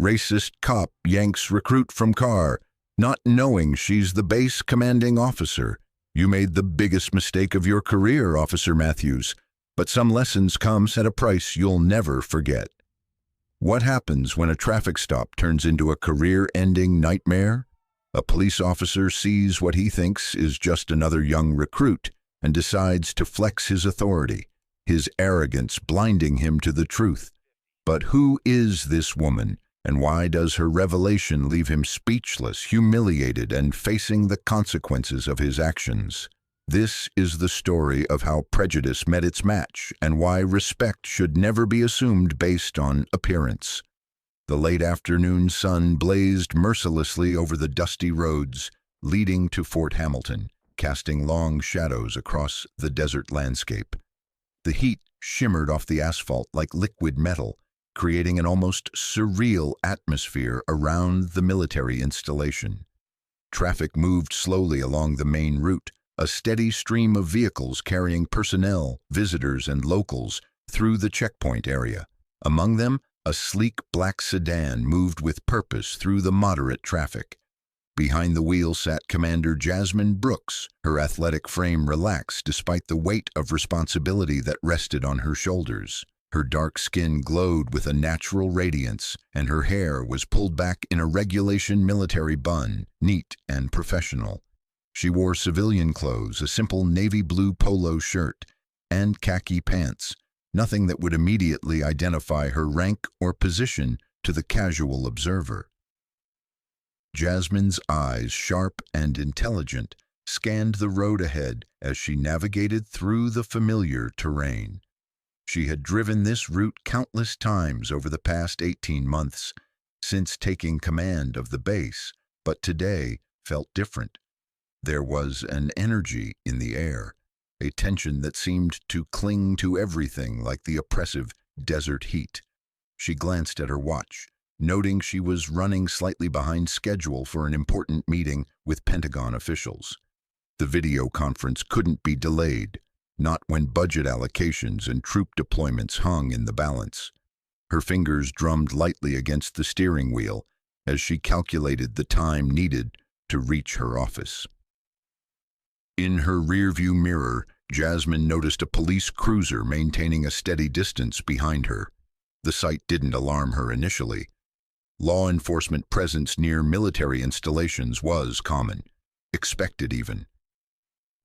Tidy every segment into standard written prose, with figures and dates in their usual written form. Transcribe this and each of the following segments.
Racist cop yanks recruit from car, not knowing she's the base commanding officer. You made the biggest mistake of your career, Officer Matthews, but some lessons come at a price you'll never forget. What happens when a traffic stop turns into a career-ending nightmare? A police officer sees what he thinks is just another young recruit and decides to flex his authority, his arrogance blinding him to the truth. But who is this woman, and why does her revelation leave him speechless, humiliated, and facing the consequences of his actions? This is the story of how prejudice met its match and why respect should never be assumed based on appearance. The late afternoon sun blazed mercilessly over the dusty roads leading to Fort Hamilton, casting long shadows across the desert landscape. The heat shimmered off the asphalt like liquid metal, creating an almost surreal atmosphere around the military installation. Traffic moved slowly along the main route, a steady stream of vehicles carrying personnel, visitors, and locals through the checkpoint area. Among them, a sleek black sedan moved with purpose through the moderate traffic. Behind the wheel sat Commander Jasmine Brooks, her athletic frame relaxed despite the weight of responsibility that rested on her shoulders. Her dark skin glowed with a natural radiance, and her hair was pulled back in a regulation military bun, neat and professional. She wore civilian clothes, a simple navy blue polo shirt, and khaki pants, nothing that would immediately identify her rank or position to the casual observer. Jasmine's eyes, sharp and intelligent, scanned the road ahead as she navigated through the familiar terrain. She had driven this route countless times over the past 18 months, since taking command of the base, but today felt different. There was an energy in the air, a tension that seemed to cling to everything like the oppressive desert heat. She glanced at her watch, noting she was running slightly behind schedule for an important meeting with Pentagon officials. The video conference couldn't be delayed, not when budget allocations and troop deployments hung in the balance. Her fingers drummed lightly against the steering wheel as she calculated the time needed to reach her office. In her rearview mirror, Jasmine noticed a police cruiser maintaining a steady distance behind her. The sight didn't alarm her initially. Law enforcement presence near military installations was common, expected even.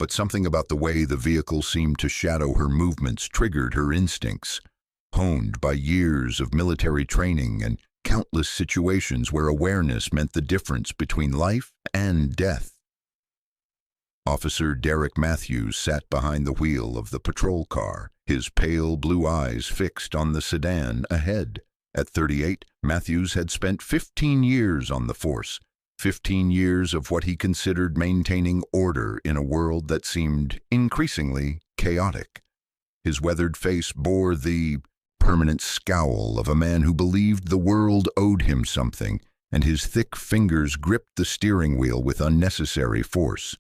But something about the way the vehicle seemed to shadow her movements triggered her instincts, honed by years of military training and countless situations where awareness meant the difference between life and death. Officer Derek Matthews sat behind the wheel of the patrol car, his pale blue eyes fixed on the sedan ahead. At 38, Matthews had spent 15 years on the force, 15 years of what he considered maintaining order in a world that seemed increasingly chaotic. His weathered face bore the permanent scowl of a man who believed the world owed him something, and his thick fingers gripped the steering wheel with unnecessary force.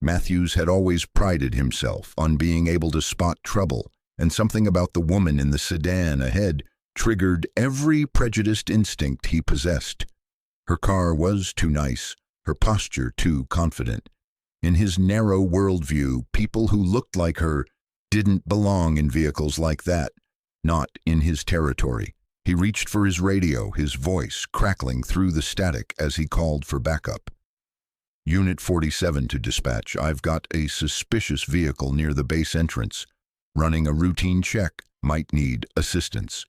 Matthews had always prided himself on being able to spot trouble, and something about the woman in the sedan ahead triggered every prejudiced instinct he possessed. Her car was too nice, her posture too confident. In his narrow worldview, people who looked like her didn't belong in vehicles like that, not in his territory. He reached for his radio, his voice crackling through the static as he called for backup. Unit 47 to dispatch. I've got a suspicious vehicle near the base entrance. Running a routine check. Might need assistance.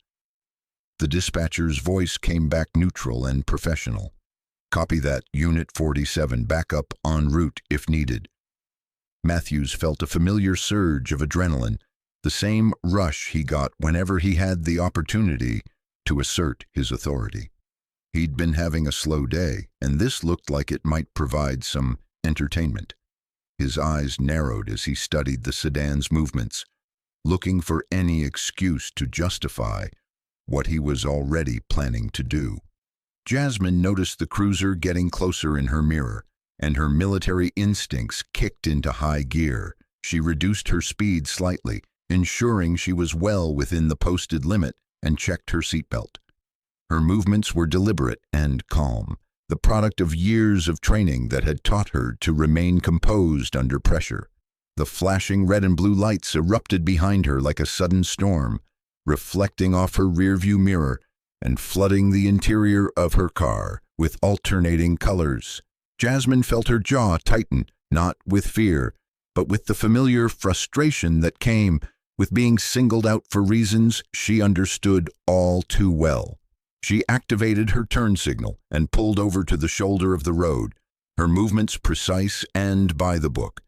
The dispatcher's voice came back neutral and professional. Copy that, Unit 47, backup en route if needed. Matthews felt a familiar surge of adrenaline, the same rush he got whenever he had the opportunity to assert his authority. He'd been having a slow day, and this looked like it might provide some entertainment. His eyes narrowed as he studied the sedan's movements, looking for any excuse to justify what he was already planning to do. Jasmine noticed the cruiser getting closer in her mirror, and her military instincts kicked into high gear. She reduced her speed slightly, ensuring she was well within the posted limit, and checked her seatbelt. Her movements were deliberate and calm, the product of years of training that had taught her to remain composed under pressure. The flashing red and blue lights erupted behind her like a sudden storm, reflecting off her rearview mirror and flooding the interior of her car with alternating colors. Jasmine felt her jaw tighten, not with fear, but with the familiar frustration that came with being singled out for reasons she understood all too well. She activated her turn signal and pulled over to the shoulder of the road, her movements precise and by the book.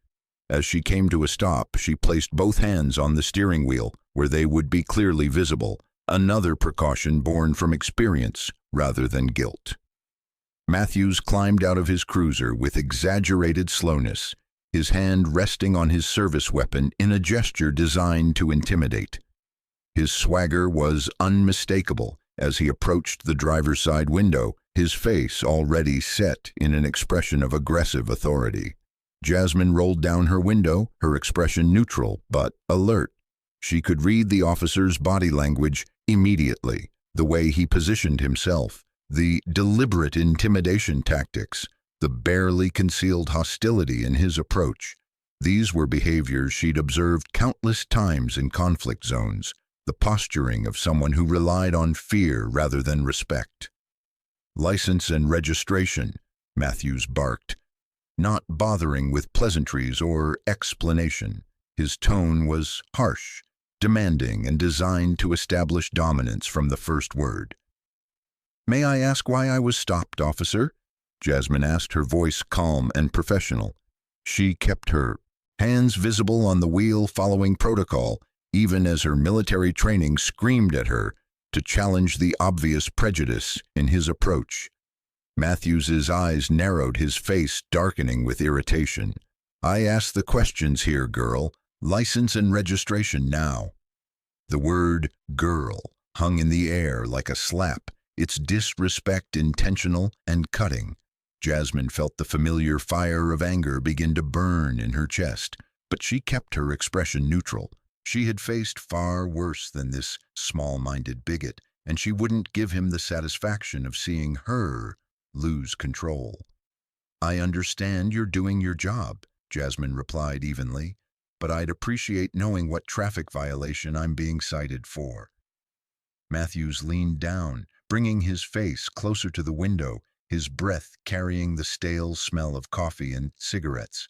As she came to a stop, she placed both hands on the steering wheel, where they would be clearly visible, another precaution born from experience rather than guilt. Matthews climbed out of his cruiser with exaggerated slowness, his hand resting on his service weapon in a gesture designed to intimidate. His swagger was unmistakable as he approached the driver's side window, his face already set in an expression of aggressive authority. Jasmine rolled down her window, her expression neutral but alert. She could read the officer's body language immediately, the way he positioned himself, the deliberate intimidation tactics, the barely concealed hostility in his approach. These were behaviors she'd observed countless times in conflict zones, the posturing of someone who relied on fear rather than respect. "License and registration," Matthews barked, not bothering with pleasantries or explanation. His tone was harsh, demanding, and designed to establish dominance from the first word. "May I ask why I was stopped, officer?" Jasmine asked, her voice calm and professional. She kept her hands visible on the wheel, following protocol, even as her military training screamed at her to challenge the obvious prejudice in his approach. Matthews's eyes narrowed, his face darkening with irritation. "I asked the questions here, girl. License and registration now." The word "girl" hung in the air like a slap, its disrespect intentional and cutting. Jasmine felt the familiar fire of anger begin to burn in her chest, but she kept her expression neutral. She had faced far worse than this small-minded bigot, and she wouldn't give him the satisfaction of seeing her lose control. "I understand you're doing your job," Jasmine replied evenly, "but I'd appreciate knowing what traffic violation I'm being cited for." Matthews leaned down, bringing his face closer to the window, his breath carrying the stale smell of coffee and cigarettes.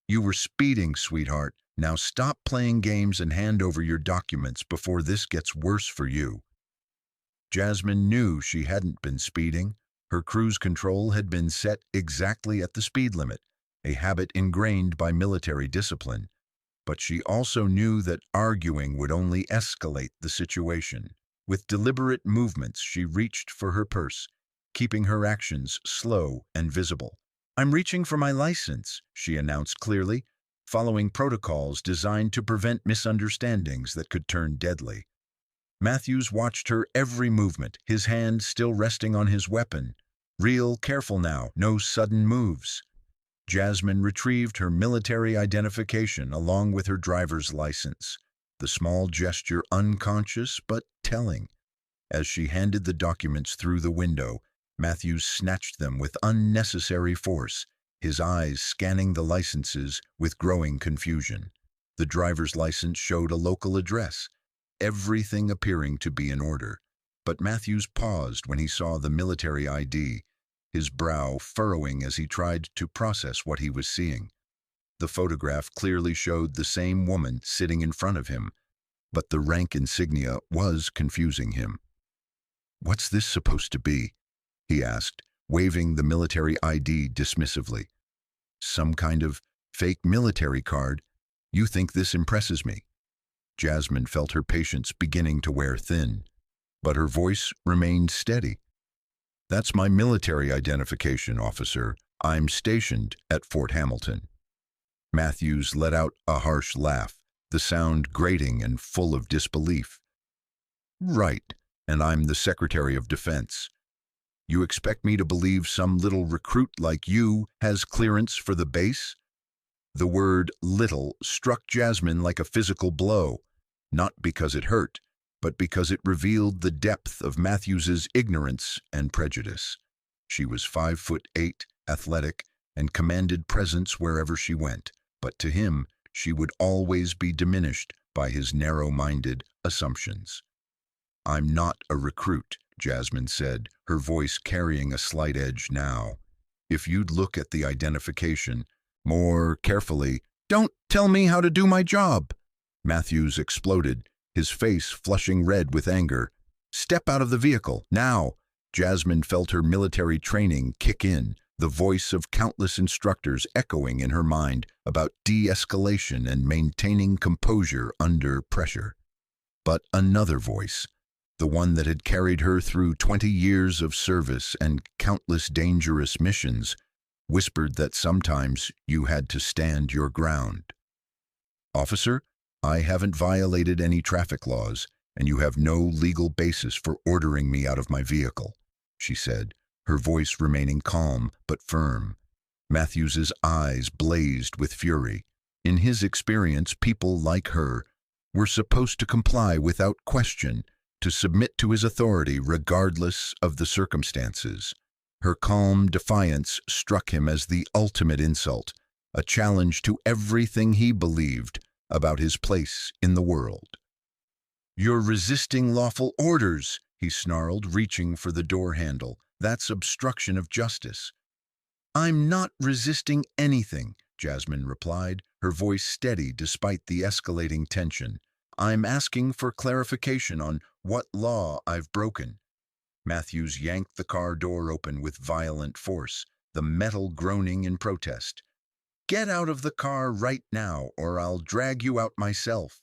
"You were speeding, sweetheart. Now stop playing games and hand over your documents before this gets worse for you." Jasmine knew she hadn't been speeding. Her cruise control had been set exactly at the speed limit, a habit ingrained by military discipline. But she also knew that arguing would only escalate the situation. With deliberate movements, she reached for her purse, keeping her actions slow and visible. "I'm reaching for my license," she announced clearly, following protocols designed to prevent misunderstandings that could turn deadly. Matthews watched her every movement, his hand still resting on his weapon. Real careful now, no sudden moves. Jasmine retrieved her military identification along with her driver's license, the small gesture unconscious but telling. As she handed the documents through the window, Matthews snatched them with unnecessary force, his eyes scanning the licenses with growing confusion. The driver's license showed a local address, everything appearing to be in order. But Matthews paused when he saw the military ID, his brow furrowing as he tried to process what he was seeing. The photograph clearly showed the same woman sitting in front of him, but the rank insignia was confusing him. "What's this supposed to be?" he asked, waving the military ID dismissively. "Some kind of fake military card? You think this impresses me?" Jasmine felt her patience beginning to wear thin, but her voice remained steady. "That's my military identification, officer. I'm stationed at Fort Hamilton." Matthews let out a harsh laugh, the sound grating and full of disbelief. "Right, and I'm the Secretary of Defense. You expect me to believe some little recruit like you has clearance for the base?" The word "little" struck Jasmine like a physical blow, not because it hurt, but because it revealed the depth of Matthews's ignorance and prejudice. She was 5'8", athletic, and commanded presence wherever she went, but to him she would always be diminished by his narrow-minded assumptions. "I'm not a recruit," Jasmine said, her voice carrying a slight edge now. "If you'd look at the identification more carefully—" "Don't tell me how to do my job!" Matthews exploded, his face flushing red with anger. "Step out of the vehicle, now!" Jasmine felt her military training kick in, the voice of countless instructors echoing in her mind about de-escalation and maintaining composure under pressure. But another voice, the one that had carried her through 20 years of service and countless dangerous missions, whispered that sometimes you had to stand your ground. "Officer, I haven't violated any traffic laws, and you have no legal basis for ordering me out of my vehicle," she said, her voice remaining calm but firm. Matthews's eyes blazed with fury. In his experience, people like her were supposed to comply without question, to submit to his authority regardless of the circumstances. Her calm defiance struck him as the ultimate insult, a challenge to everything he believed about his place in the world. "You're resisting lawful orders," he snarled, reaching for the door handle. "That's obstruction of justice." "I'm not resisting anything," Jasmine replied, her voice steady despite the escalating tension. "I'm asking for clarification on what law I've broken." Matthews yanked the car door open with violent force, the metal groaning in protest. "Get out of the car right now, or I'll drag you out myself."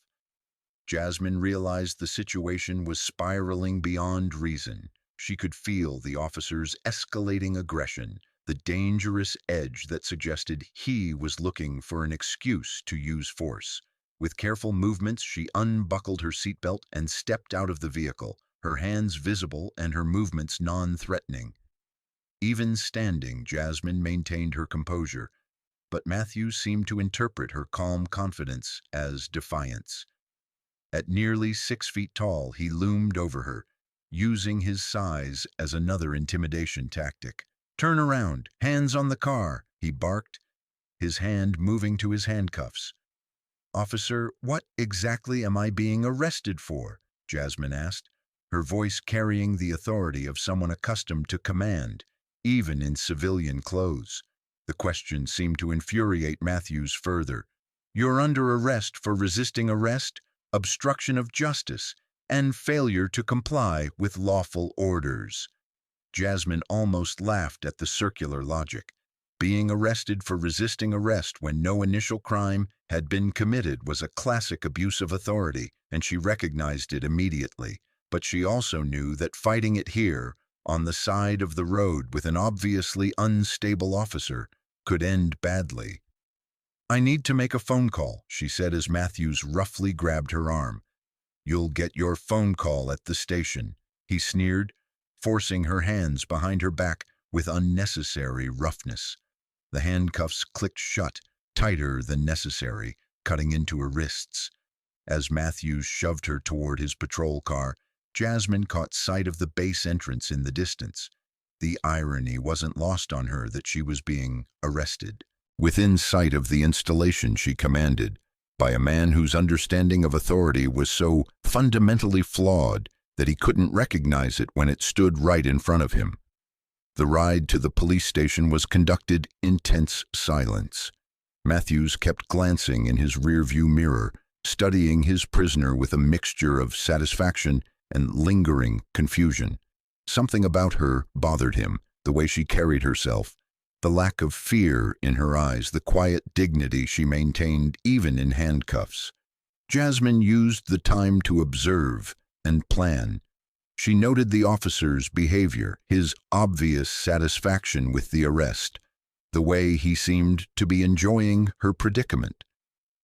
Jasmine realized the situation was spiraling beyond reason. She could feel the officer's escalating aggression, the dangerous edge that suggested he was looking for an excuse to use force. With careful movements, she unbuckled her seatbelt and stepped out of the vehicle, her hands visible and her movements non-threatening. Even standing, Jasmine maintained her composure, but Matthews seemed to interpret her calm confidence as defiance. At nearly 6 feet tall, he loomed over her, using his size as another intimidation tactic. "Turn around, hands on the car," he barked, his hand moving to his handcuffs. "Officer, what exactly am I being arrested for?" Jasmine asked, her voice carrying the authority of someone accustomed to command, even in civilian clothes. The question seemed to infuriate Matthews further. "You're under arrest for resisting arrest, obstruction of justice, and failure to comply with lawful orders." Jasmine almost laughed at the circular logic. Being arrested for resisting arrest when no initial crime had been committed was a classic abuse of authority, and she recognized it immediately. But she also knew that fighting it here, on the side of the road with an obviously unstable officer, could end badly. "I need to make a phone call," she said as Matthews roughly grabbed her arm. "You'll get your phone call at the station," he sneered, forcing her hands behind her back with unnecessary roughness. The handcuffs clicked shut, tighter than necessary, cutting into her wrists. As Matthews shoved her toward his patrol car, Jasmine caught sight of the base entrance in the distance. The irony wasn't lost on her that she was being arrested, within sight of the installation she commanded, by a man whose understanding of authority was so fundamentally flawed that he couldn't recognize it when it stood right in front of him. The ride to the police station was conducted in tense silence. Matthews kept glancing in his rearview mirror, studying his prisoner with a mixture of satisfaction and lingering confusion. Something about her bothered him, the way she carried herself, the lack of fear in her eyes, the quiet dignity she maintained even in handcuffs. Jasmine used the time to observe and plan. She noted the officer's behavior, his obvious satisfaction with the arrest, the way he seemed to be enjoying her predicament.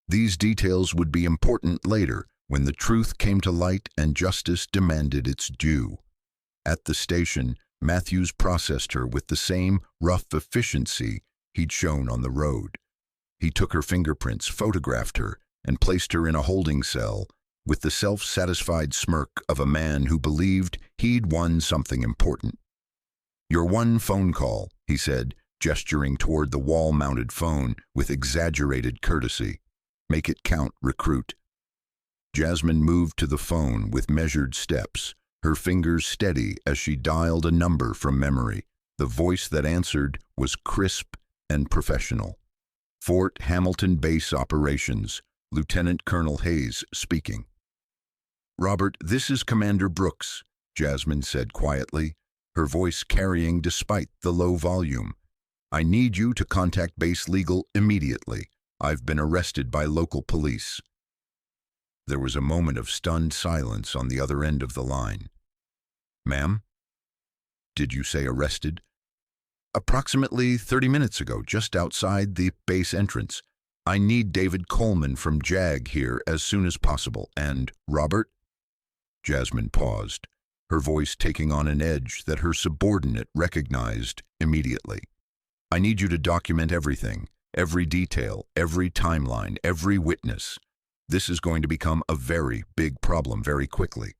These details would be important later, when the truth came to light and justice demanded its due. At the station, Matthews processed her with the same rough efficiency he'd shown on the road. He took her fingerprints, photographed her, and placed her in a holding cell, with the self-satisfied smirk of a man who believed he'd won something important. "Your one phone call," he said, gesturing toward the wall-mounted phone with exaggerated courtesy. "Make it count, recruit." Jasmine moved to the phone with measured steps, her fingers steady as she dialed a number from memory. The voice that answered was crisp and professional. "Fort Hamilton Base Operations, Lieutenant Colonel Hayes speaking." "Robert, this is Commander Brooks," Jasmine said quietly, her voice carrying despite the low volume. "I need you to contact Base Legal immediately. I've been arrested by local police." There was a moment of stunned silence on the other end of the line. "Ma'am? Did you say arrested?" "Approximately 30 minutes ago, just outside the base entrance. I need David Coleman from JAG here as soon as possible. And Robert?" Jasmine paused, her voice taking on an edge that her subordinate recognized immediately. "I need you to document everything, every detail, every timeline, every witness. This is going to become a very big problem very quickly."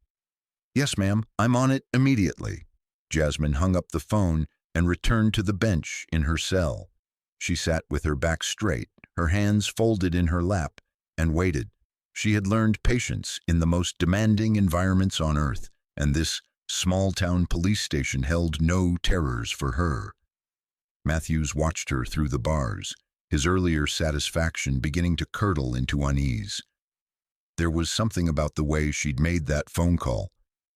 "Yes, ma'am, I'm on it immediately." Jasmine hung up the phone and returned to the bench in her cell. She sat with her back straight, her hands folded in her lap, and waited. She had learned patience in the most demanding environments on Earth, and this small-town police station held no terrors for her. Matthews watched her through the bars, his earlier satisfaction beginning to curdle into unease. There was something about the way she'd made that phone call,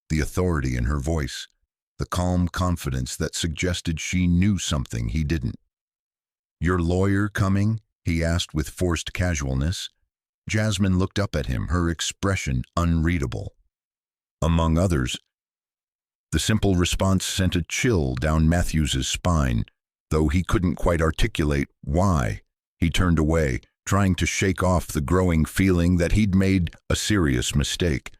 the authority in her voice, the calm confidence that suggested she knew something he didn't. "Your lawyer coming?" he asked with forced casualness. Jasmine looked up at him, her expression unreadable. "Among others." The simple response sent a chill down Matthews's spine, though he couldn't quite articulate why. He turned away, trying to shake off the growing feeling that he'd made a serious mistake.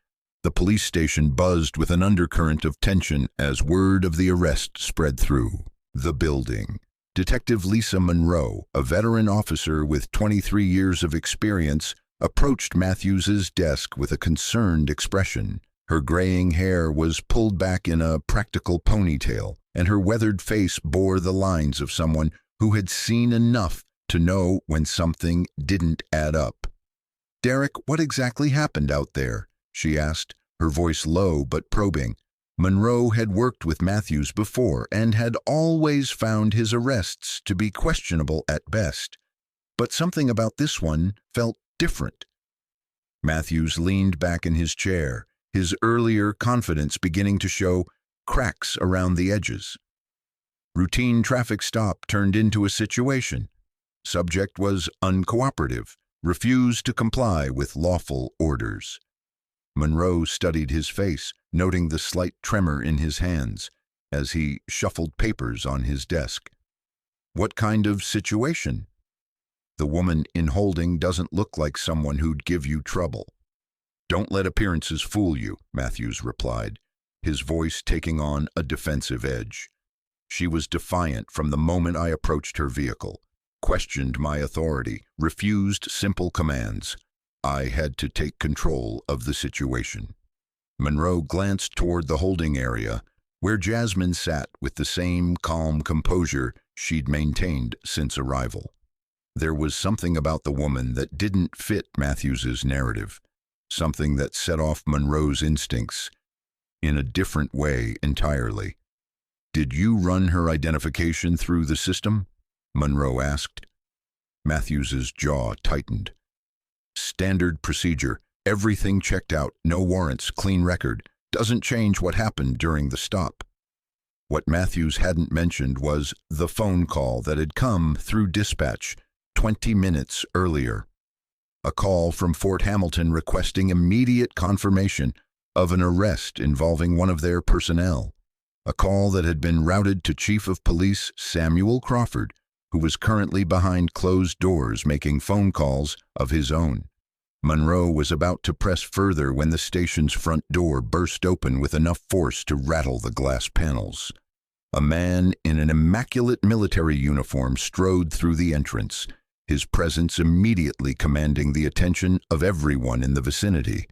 The police station buzzed with an undercurrent of tension as word of the arrest spread through the building. Detective Lisa Monroe, a veteran officer with 23 years of experience, approached Matthews's desk with a concerned expression. Her graying hair was pulled back in a practical ponytail, and her weathered face bore the lines of someone who had seen enough to know when something didn't add up. "Derek, what exactly happened out there?" she asked, her voice low but probing. Monroe had worked with Matthews before and had always found his arrests to be questionable at best. But something about this one felt different. Matthews leaned back in his chair, his earlier confidence beginning to show cracks around the edges. Routine traffic stop turned into a situation. Subject was uncooperative, refused to comply with lawful orders. Monroe studied his face, noting the slight tremor in his hands as he shuffled papers on his desk. "What kind of situation?" "The woman in holding doesn't look like someone who'd give you trouble." "Don't let appearances fool you," Matthews replied, his voice taking on a defensive edge. "She was defiant from the moment I approached her vehicle, questioned my authority, refused simple commands. I had to take control of the situation." Monroe glanced toward the holding area, where Jasmine sat with the same calm composure she'd maintained since arrival. There was something about the woman that didn't fit Matthews's narrative, something that set off Monroe's instincts in a different way entirely. "Did you run her identification through the system?" Monroe asked. Matthews's jaw tightened. "Standard procedure. Everything checked out, no warrants, clean record. Doesn't change what happened during the stop." What Matthews hadn't mentioned was the phone call that had come through dispatch 20 minutes earlier. A call from Fort Hamilton requesting immediate confirmation of an arrest involving one of their personnel. A call that had been routed to Chief of Police Samuel Crawford, who was currently behind closed doors making phone calls of his own. Monroe was about to press further when the station's front door burst open with enough force to rattle the glass panels. A man in an immaculate military uniform strode through the entrance, his presence immediately commanding the attention of everyone in the vicinity.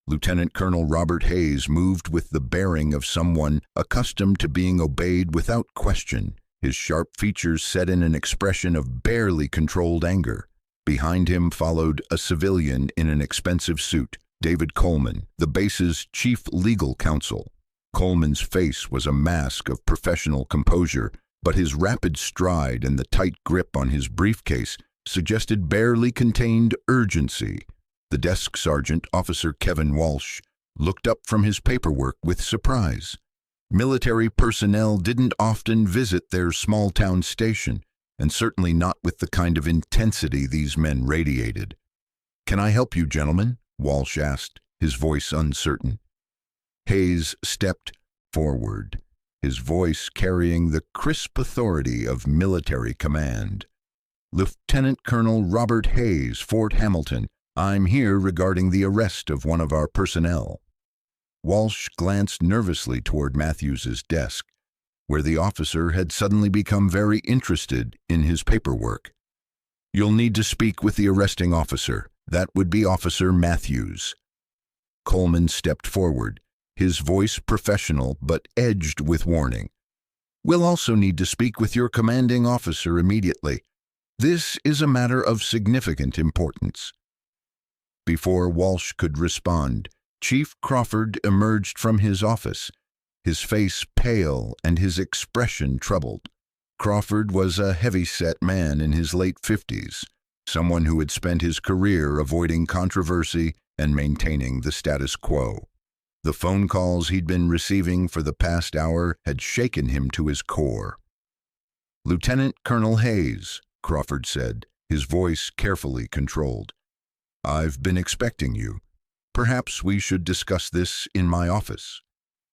Lieutenant Colonel Robert Hayes moved with the bearing of someone accustomed to being obeyed without question. His sharp features set in an expression of barely controlled anger. Behind him followed a civilian in an expensive suit, David Coleman, the base's chief legal counsel. Coleman's face was a mask of professional composure, but his rapid stride and the tight grip on his briefcase suggested barely contained urgency. The desk sergeant, Officer Kevin Walsh, looked up from his paperwork with surprise. Military personnel didn't often visit their small-town station, and certainly not with the kind of intensity these men radiated. "Can I help you, gentlemen?" Walsh asked, his voice uncertain. Hayes stepped forward, his voice carrying the crisp authority of military command. "Lieutenant Colonel Robert Hayes, Fort Hamilton. I'm here regarding the arrest of one of our personnel." Walsh glanced nervously toward Matthews's desk, where the officer had suddenly become very interested in his paperwork. "You'll need to speak with the arresting officer. That would be Officer Matthews." Coleman stepped forward, his voice professional but edged with warning. "We'll also need to speak with your commanding officer immediately. This is a matter of significant importance." Before Walsh could respond, Chief Crawford emerged from his office, his face pale and his expression troubled. Crawford was a heavy-set man in his late 50s, someone who had spent his career avoiding controversy and maintaining the status quo. The phone calls he'd been receiving for the past hour had shaken him to his core. "Lieutenant Colonel Hayes," Crawford said, his voice carefully controlled. "I've been expecting you. Perhaps we should discuss this in my office."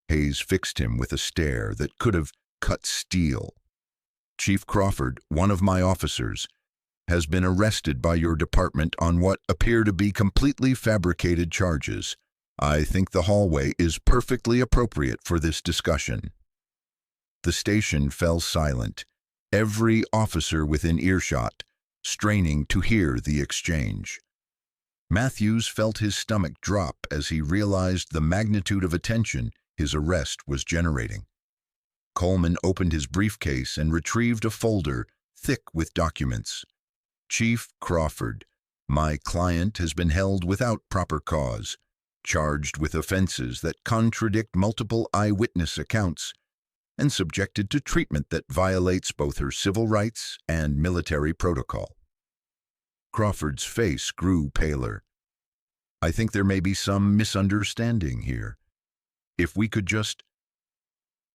Hayes fixed him with a stare that could have cut steel. "Chief Crawford, one of my officers, has been arrested by your department on what appear to be completely fabricated charges. I think the hallway is perfectly appropriate for this discussion." The station fell silent, every officer within earshot, straining to hear the exchange. Matthews felt his stomach drop as he realized the magnitude of attention his arrest was generating. Coleman opened his briefcase and retrieved a folder thick with documents. "Chief Crawford, my client has been held without proper cause, charged with offenses that contradict multiple eyewitness accounts, and subjected to treatment that violates both her civil rights and military protocol." Crawford's face grew paler. "I think there may be some misunderstanding here. If we could just—"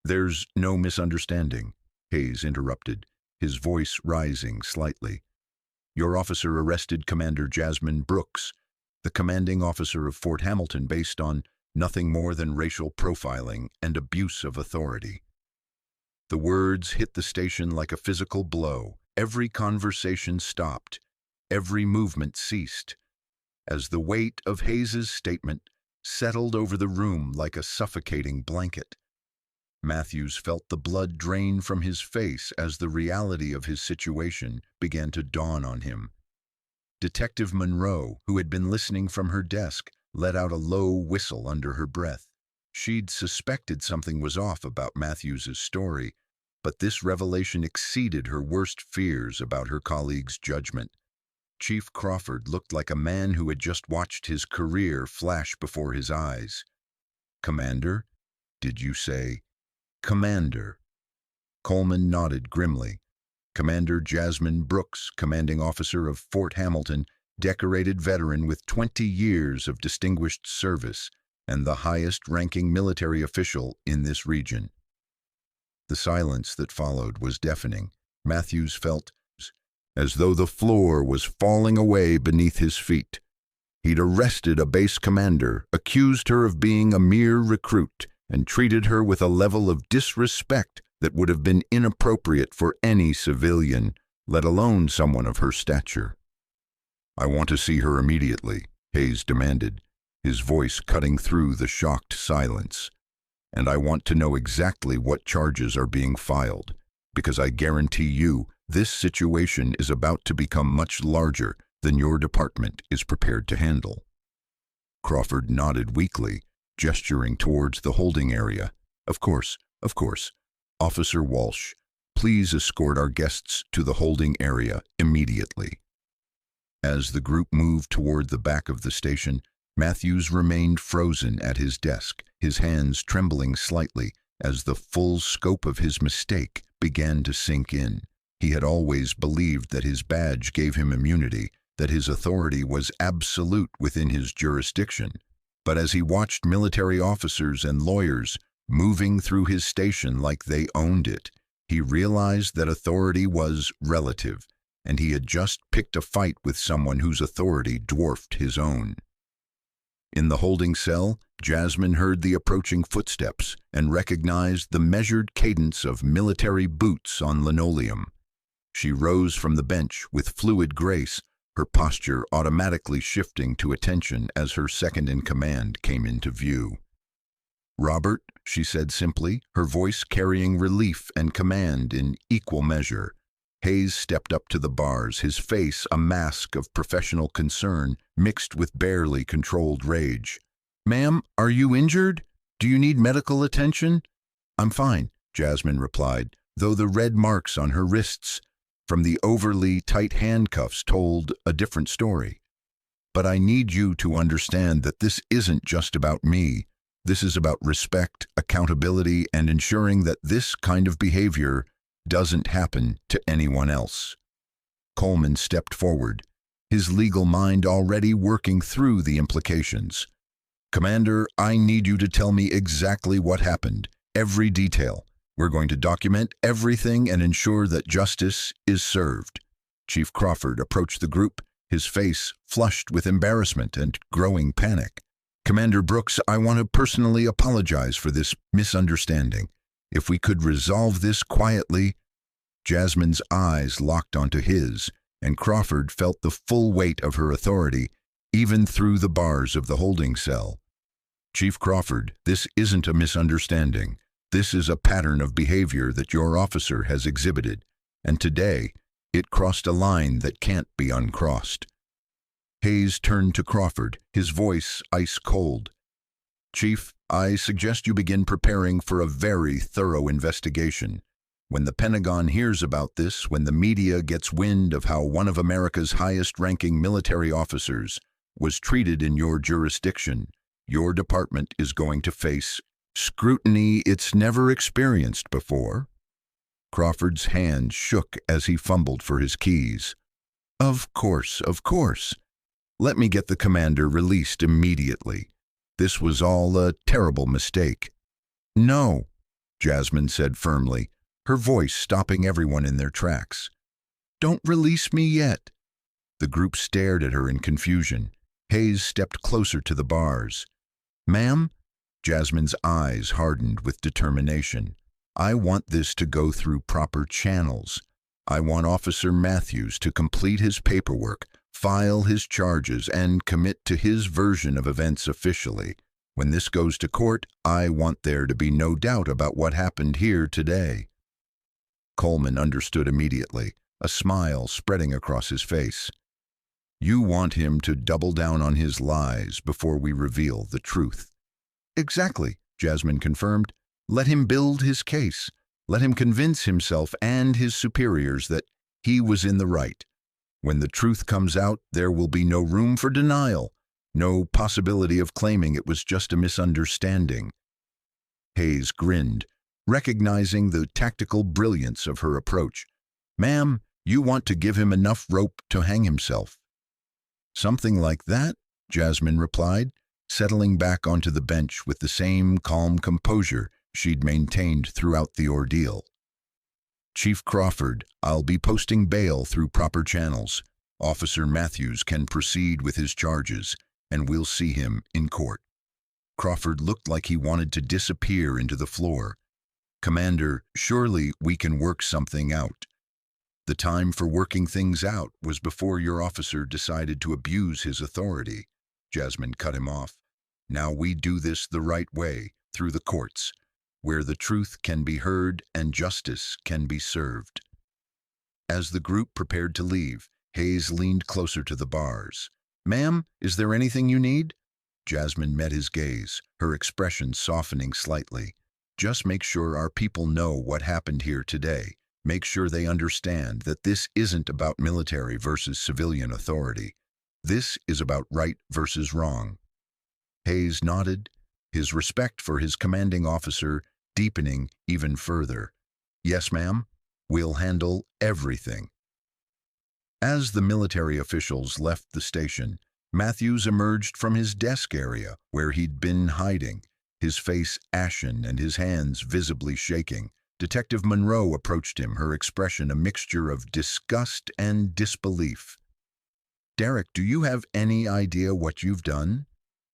"There's no misunderstanding," Hayes interrupted, his voice rising slightly. "Your officer arrested Commander Jasmine Brooks, the commanding officer of Fort Hamilton, based on nothing more than racial profiling and abuse of authority." The words hit the station like a physical blow. Every conversation stopped. Every movement ceased, as the weight of Hayes's statement settled over the room like a suffocating blanket. Matthews felt the blood drain from his face as the reality of his situation began to dawn on him. Detective Monroe, who had been listening from her desk, let out a low whistle under her breath. She'd suspected something was off about Matthews's story, but this revelation exceeded her worst fears about her colleague's judgment. Chief Crawford looked like a man who had just watched his career flash before his eyes. "Commander? Did you say?" "Commander." Coleman nodded grimly. Commander Jasmine Brooks, commanding officer of Fort Hamilton, decorated veteran with 20 years of distinguished service and the highest-ranking military official in this region. The silence that followed was deafening. Matthews felt as though the floor was falling away beneath his feet. He'd arrested a base commander, accused her of being a mere recruit, and treated her with a level of disrespect that would have been inappropriate for any civilian, let alone someone of her stature. "I want to see her immediately," Hayes demanded, his voice cutting through the shocked silence. "And I want to know exactly what charges are being filed, because I guarantee you this situation is about to become much larger than your department is prepared to handle." Crawford nodded weakly, gesturing towards the holding area. Of course, of course. Officer Walsh, please escort our guests to the holding area immediately. As the group moved toward the back of the station, Matthews remained frozen at his desk, his hands trembling slightly as the full scope of his mistake began to sink in. He had always believed that his badge gave him immunity, that his authority was absolute within his jurisdiction. But as he watched military officers and lawyers moving through his station like they owned it, he realized that authority was relative, and he had just picked a fight with someone whose authority dwarfed his own. In the holding cell, Jasmine heard the approaching footsteps and recognized the measured cadence of military boots on linoleum. She rose from the bench with fluid grace, her posture automatically shifting to attention as her second-in-command came into view. "Robert," she said simply, her voice carrying relief and command in equal measure. Hayes stepped up to the bars, his face a mask of professional concern mixed with barely controlled rage. "Ma'am, are you injured? Do you need medical attention?" "I'm fine," Jasmine replied, though the red marks on her wrists from the overly tight handcuffs told a different story. "But I need you to understand that this isn't just about me. This is about respect, accountability, and ensuring that this kind of behavior doesn't happen to anyone else." Coleman stepped forward, his legal mind already working through the implications. "Commander, I need you to tell me exactly what happened, every detail. We're going to document everything and ensure that justice is served." Chief Crawford approached the group, his face flushed with embarrassment and growing panic. "Commander Brooks, I want to personally apologize for this misunderstanding. If we could resolve this quietly." Jasmine's eyes locked onto his, and Crawford felt the full weight of her authority, even through the bars of the holding cell. "Chief Crawford, this isn't a misunderstanding. This is a pattern of behavior that your officer has exhibited, and today it crossed a line that can't be uncrossed." Hayes turned to Crawford, his voice ice cold. "Chief, I suggest you begin preparing for a very thorough investigation. When the Pentagon hears about this, when the media gets wind of how one of America's highest-ranking military officers was treated in your jurisdiction, your department is going to face scrutiny it's never experienced before." Crawford's hand shook as he fumbled for his keys. Of course. Let me get the commander released immediately. This was all a terrible mistake." "No," Jasmine said firmly, her voice stopping everyone in their tracks. "Don't release me yet." The group stared at her in confusion. Hayes stepped closer to the bars. "Ma'am?" Jasmine's eyes hardened with determination. "I want this to go through proper channels. I want Officer Matthews to complete his paperwork, file his charges, and commit to his version of events officially. When this goes to court, I want there to be no doubt about what happened here today." Coleman understood immediately, a smile spreading across his face. "You want him to double down on his lies before we reveal the truth." "Exactly," Jasmine confirmed. "Let him build his case. Let him convince himself and his superiors that he was in the right. When the truth comes out, there will be no room for denial, no possibility of claiming it was just a misunderstanding." Hayes grinned, recognizing the tactical brilliance of her approach. "Ma'am, you want to give him enough rope to hang himself." "Something like that," Jasmine replied, settling back onto the bench with the same calm composure she'd maintained throughout the ordeal. "Chief Crawford, I'll be posting bail through proper channels. Officer Matthews can proceed with his charges, and we'll see him in court." Crawford looked like he wanted to disappear into the floor. "Commander, surely we can work something out." "The time for working things out was before your officer decided to abuse his authority," Jasmine cut him off. "Now we do this the right way, through the courts, where the truth can be heard and justice can be served." As the group prepared to leave, Hayes leaned closer to the bars. "Ma'am, is there anything you need?" Jasmine met his gaze, her expression softening slightly. Just make sure our people know what happened here today. Make sure they understand that this isn't about military versus civilian authority. This is about right versus wrong. Hayes nodded, his respect for his commanding officer deepening even further. Yes, ma'am. We'll handle everything. As the military officials left the station, Matthews emerged from his desk area where he'd been hiding, his face ashen and his hands visibly shaking. Detective Monroe approached him, her expression a mixture of disgust and disbelief. "Derek, do you have any idea what you've done?"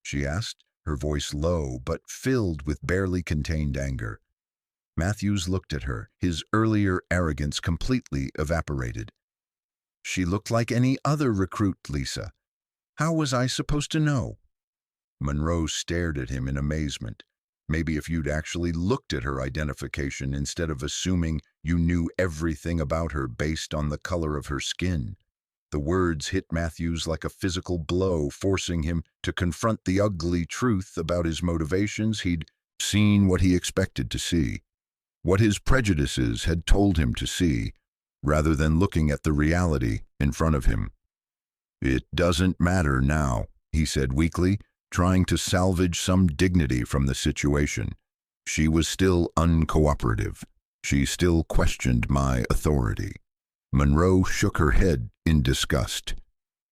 she asked, her voice low but filled with barely contained anger. Matthews looked at her, his earlier arrogance completely evaporated. "She looked like any other recruit, Lisa. How was I supposed to know?" Monroe stared at him in amazement. "Maybe if you'd actually looked at her identification instead of assuming you knew everything about her based on the color of her skin." The words hit Matthews like a physical blow, forcing him to confront the ugly truth about his motivations. He'd seen what he expected to see, what his prejudices had told him to see, rather than looking at the reality in front of him. "It doesn't matter now," he said weakly, trying to salvage some dignity from the situation. She was still uncooperative. She still questioned my authority. Monroe shook her head in disgust.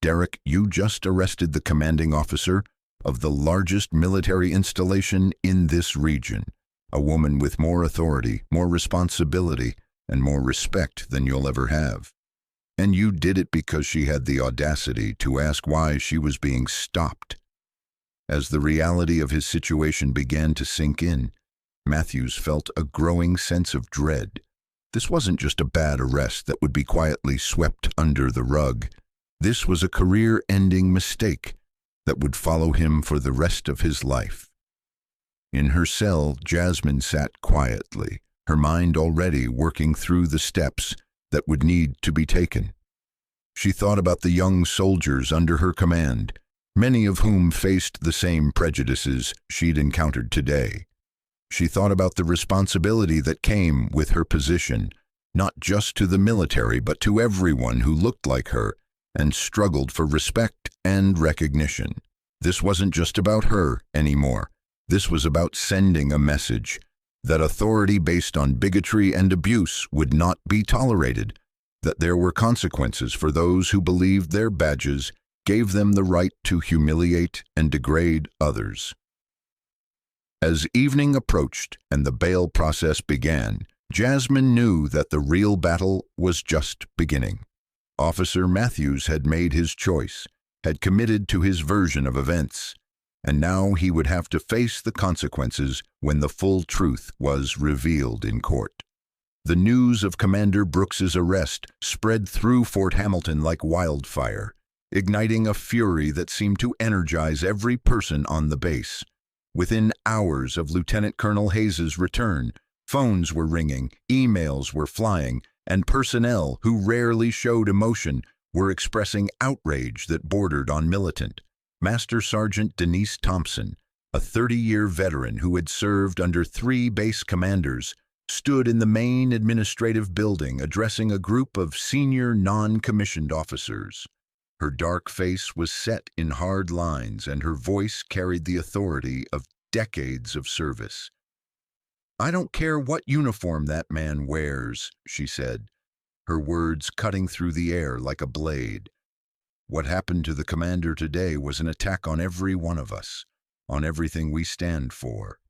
"Derek, you just arrested the commanding officer of the largest military installation in this region, a woman with more authority, more responsibility, and more respect than you'll ever have. And you did it because she had the audacity to ask why she was being stopped." As the reality of his situation began to sink in, Matthews felt a growing sense of dread. This wasn't just a bad arrest that would be quietly swept under the rug. This was a career-ending mistake that would follow him for the rest of his life. In her cell, Jasmine sat quietly, her mind already working through the steps that would need to be taken. She thought about the young soldiers under her command, many of whom faced the same prejudices she'd encountered today. She thought about the responsibility that came with her position, not just to the military, but to everyone who looked like her and struggled for respect and recognition. This wasn't just about her anymore. This was about sending a message that authority based on bigotry and abuse would not be tolerated, that there were consequences for those who believed their badges gave them the right to humiliate and degrade others. As evening approached and the bail process began, Jasmine knew that the real battle was just beginning. Officer Matthews had made his choice, had committed to his version of events, and now he would have to face the consequences when the full truth was revealed in court. The news of Commander Brooks's arrest spread through Fort Hamilton like wildfire, igniting a fury that seemed to energize every person on the base. Within hours of Lieutenant Colonel Hayes's return, phones were ringing, emails were flying, and personnel who rarely showed emotion were expressing outrage that bordered on militant. Master Sergeant Denise Thompson, a 30-year veteran who had served under 3 base commanders, stood in the main administrative building addressing a group of senior non-commissioned officers. Her dark face was set in hard lines, and her voice carried the authority of decades of service. "I don't care what uniform that man wears," she said, her words cutting through the air like a blade. "What happened to the commander today was an attack on every one of us, on everything we stand for."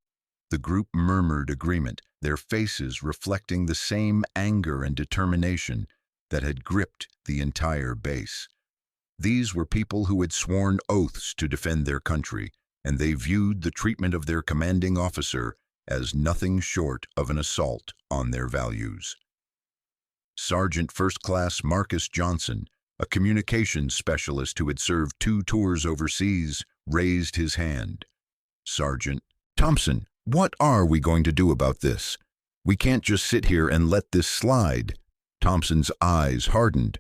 The group murmured agreement, their faces reflecting the same anger and determination that had gripped the entire base. These were people who had sworn oaths to defend their country, and they viewed the treatment of their commanding officer as nothing short of an assault on their values. Sergeant First Class Marcus Johnson, a communications specialist who had served 2 tours overseas, raised his hand. "Sergeant Thompson, what are we going to do about this? We can't just sit here and let this slide." Thompson's eyes hardened.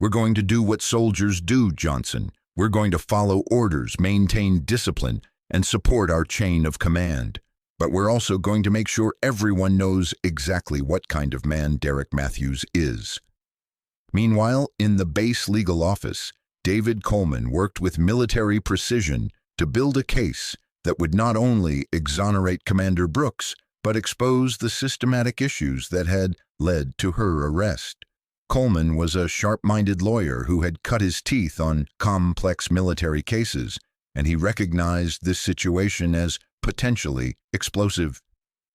"We're going to do what soldiers do, Johnson. We're going to follow orders, maintain discipline, and support our chain of command. But we're also going to make sure everyone knows exactly what kind of man Derek Matthews is. Meanwhile, in the base legal office, David Coleman worked with military precision to build a case that would not only exonerate Commander Brooks, but expose the systematic issues that had led to her arrest. Coleman was a sharp-minded lawyer who had cut his teeth on complex military cases, and he recognized this situation as potentially explosive.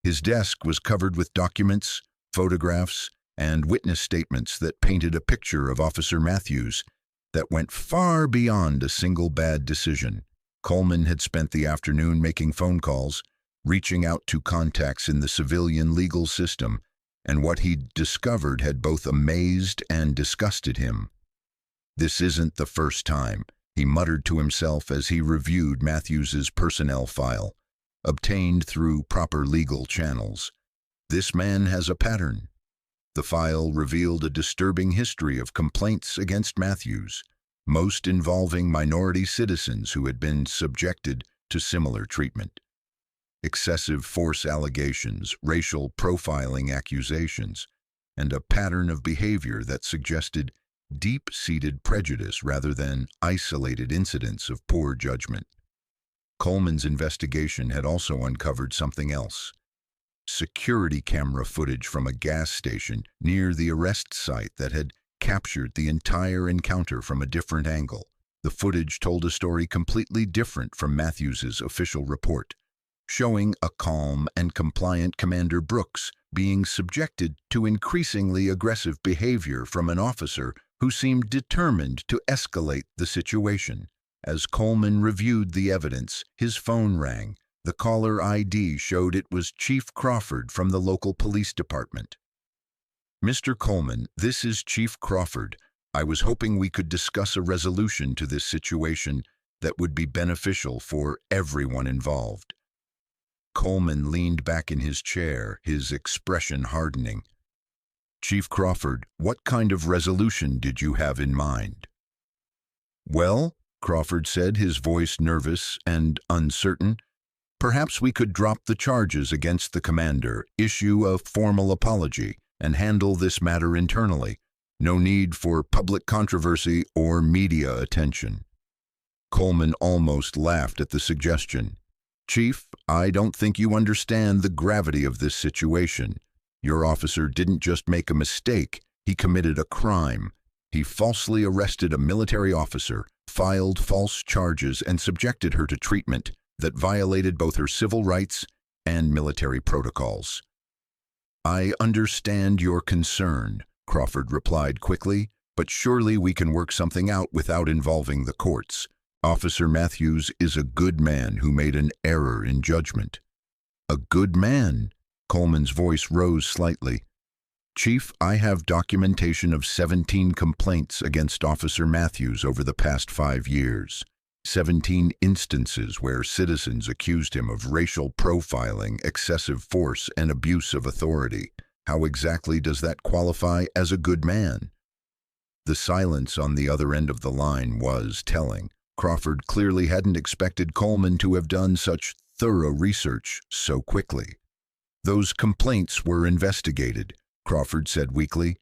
His desk was covered with documents, photographs, and witness statements that painted a picture of Officer Matthews that went far beyond a single bad decision. Coleman had spent the afternoon making phone calls, reaching out to contacts in the civilian legal system, and what he'd discovered had both amazed and disgusted him. "This isn't the first time," he muttered to himself as he reviewed Matthews's personnel file, obtained through proper legal channels. "This man has a pattern." The file revealed a disturbing history of complaints against Matthews, most involving minority citizens who had been subjected to similar treatment. Excessive force allegations, racial profiling accusations, and a pattern of behavior that suggested deep-seated prejudice rather than isolated incidents of poor judgment. Coleman's investigation had also uncovered something else: security camera footage from a gas station near the arrest site that had captured the entire encounter from a different angle. The footage told a story completely different from Matthews's official report, showing a calm and compliant Commander Brooks being subjected to increasingly aggressive behavior from an officer who seemed determined to escalate the situation. As Coleman reviewed the evidence, his phone rang. The caller ID showed it was Chief Crawford from the local police department. "Mr. Coleman, this is Chief Crawford. I was hoping we could discuss a resolution to this situation that would be beneficial for everyone involved." Coleman leaned back in his chair, his expression hardening. "Chief Crawford, what kind of resolution did you have in mind?" "Well," Crawford said, his voice nervous and uncertain, "perhaps we could drop the charges against the commander, issue a formal apology, and handle this matter internally. No need for public controversy or media attention." Coleman almost laughed at the suggestion. "Chief, I don't think you understand the gravity of this situation. Your officer didn't just make a mistake, he committed a crime. He falsely arrested a military officer, filed false charges, and subjected her to treatment that violated both her civil rights and military protocols." "I understand your concern," Crawford replied quickly, "but surely we can work something out without involving the courts. Officer Matthews is a good man who made an error in judgment." "A good man?" Coleman's voice rose slightly. "Chief, I have documentation of 17 complaints against Officer Matthews over the past 5 years. 17 instances where citizens accused him of racial profiling, excessive force, and abuse of authority. How exactly does that qualify as a good man?" The silence on the other end of the line was telling. Crawford clearly hadn't expected Coleman to have done such thorough research so quickly. "Those complaints were investigated," Crawford said weakly.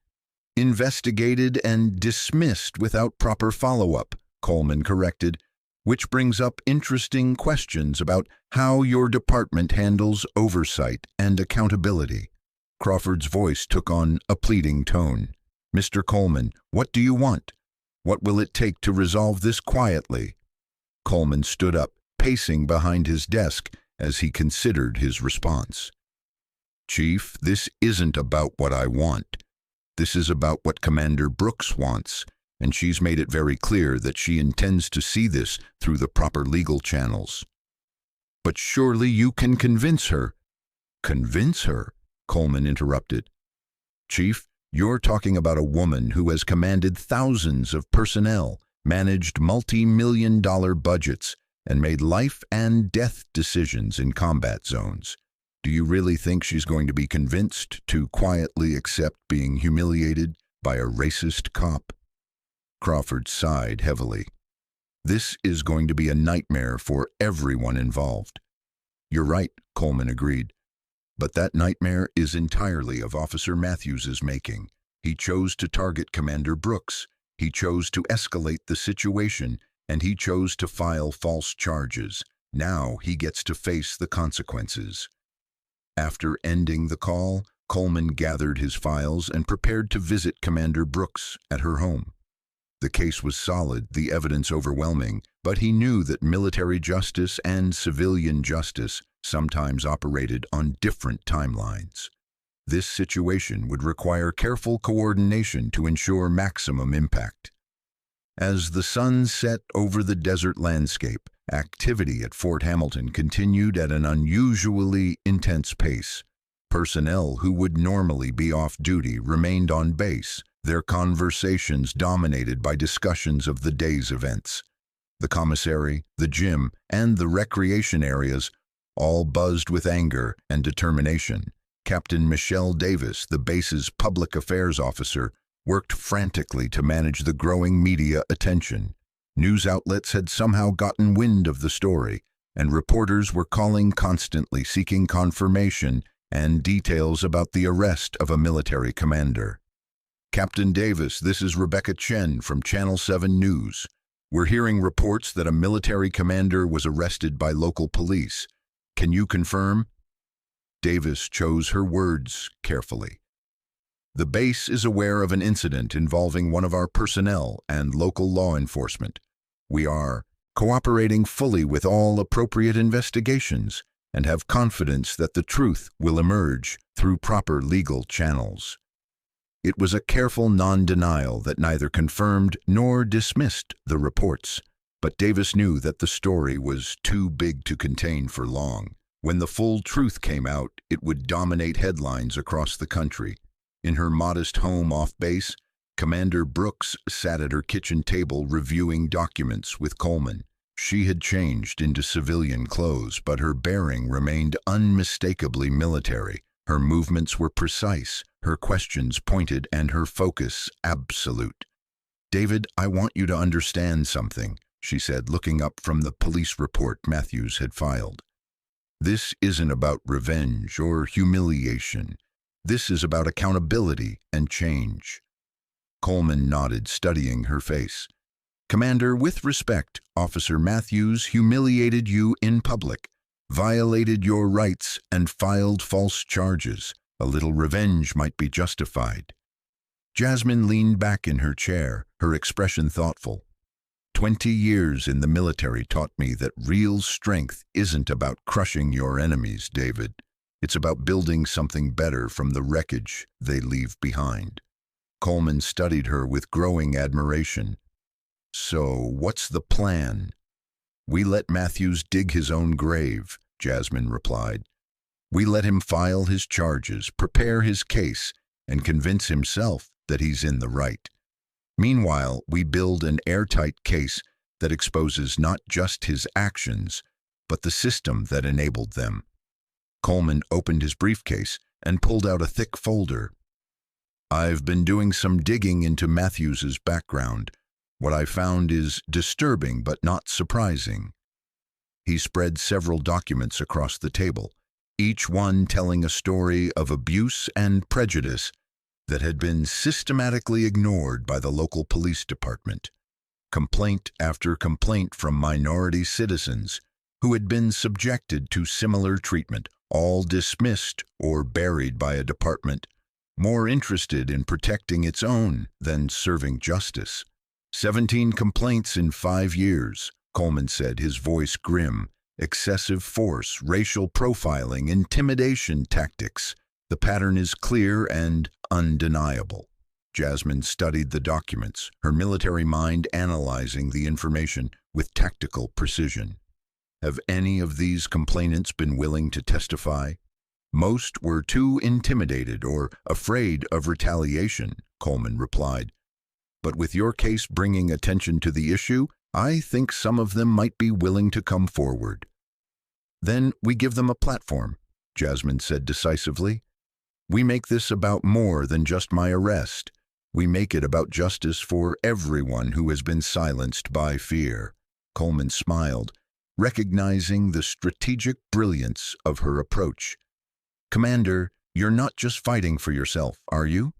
"Investigated and dismissed without proper follow-up," Coleman corrected, "which brings up interesting questions about how your department handles oversight and accountability." Crawford's voice took on a pleading tone. "Mr. Coleman, what do you want? What will it take to resolve this quietly?" Coleman stood up, pacing behind his desk as he considered his response. "Chief, this isn't about what I want. This is about what Commander Brooks wants, and she's made it very clear that she intends to see this through the proper legal channels." "But surely you can convince her." "Convince her?" Coleman interrupted. "Chief, you're talking about a woman who has commanded thousands of personnel, managed multi-million-dollar budgets, and made life and death decisions in combat zones. Do you really think she's going to be convinced to quietly accept being humiliated by a racist cop?" Crawford sighed heavily. This is going to be a nightmare for everyone involved. You're right, Coleman agreed. But that nightmare is entirely of Officer Matthews's making. He chose to target Commander Brooks. He chose to escalate the situation, and he chose to file false charges. Now he gets to face the consequences. After ending the call, Coleman gathered his files and prepared to visit Commander Brooks at her home. The case was solid, the evidence overwhelming, but he knew that military justice and civilian justice sometimes operated on different timelines. This situation would require careful coordination to ensure maximum impact. As the sun set over the desert landscape, activity at Fort Hamilton continued at an unusually intense pace. Personnel who would normally be off duty remained on base, their conversations dominated by discussions of the day's events. The commissary, the gym, and the recreation areas all buzzed with anger and determination. Captain Michelle Davis, the base's public affairs officer, worked frantically to manage the growing media attention. News outlets had somehow gotten wind of the story, and reporters were calling constantly, seeking confirmation and details about the arrest of a military commander. Captain Davis, this is Rebecca Chen from Channel 7 News. We're hearing reports that a military commander was arrested by local police. Can you confirm? Davis chose her words carefully. The base is aware of an incident involving one of our personnel and local law enforcement. We are cooperating fully with all appropriate investigations and have confidence that the truth will emerge through proper legal channels. It was a careful non-denial that neither confirmed nor dismissed the reports, but Davis knew that the story was too big to contain for long. When the full truth came out, it would dominate headlines across the country. In her modest home off base, Commander Brooks sat at her kitchen table reviewing documents with Coleman. She had changed into civilian clothes, but her bearing remained unmistakably military. Her movements were precise, her questions pointed, and her focus absolute. "David, I want you to understand something," she said, looking up from the police report Matthews had filed. "This isn't about revenge or humiliation. This is about accountability and change." Coleman nodded, studying her face. "Commander, with respect, Officer Matthews humiliated you in public, violated your rights, and filed false charges. A little revenge might be justified." Jasmine leaned back in her chair, her expression thoughtful. 20 years in the military taught me that real strength isn't about crushing your enemies, David. It's about building something better from the wreckage they leave behind." Coleman studied her with growing admiration. "So, what's the plan?" "We let Matthews dig his own grave," Jasmine replied. "We let him file his charges, prepare his case, and convince himself that he's in the right. Meanwhile, we build an airtight case that exposes not just his actions, but the system that enabled them." Coleman opened his briefcase and pulled out a thick folder. "I've been doing some digging into Matthews's background. What I found is disturbing but not surprising." He spread several documents across the table, each one telling a story of abuse and prejudice that had been systematically ignored by the local police department. Complaint after complaint from minority citizens who had been subjected to similar treatment, all dismissed or buried by a department more interested in protecting its own than serving justice. 17 complaints in 5 years, Coleman said, his voice grim. Excessive force, racial profiling, intimidation tactics. The pattern is clear and undeniable. Jasmine studied the documents, her military mind analyzing the information with tactical precision. Have any of these complainants been willing to testify? Most were too intimidated or afraid of retaliation, Coleman replied. But with your case bringing attention to the issue, I think some of them might be willing to come forward. Then we give them a platform, Jasmine said decisively. We make this about more than just my arrest. We make it about justice for everyone who has been silenced by fear. Coleman smiled, recognizing the strategic brilliance of her approach. "Commander, you're not just fighting for yourself, are you?"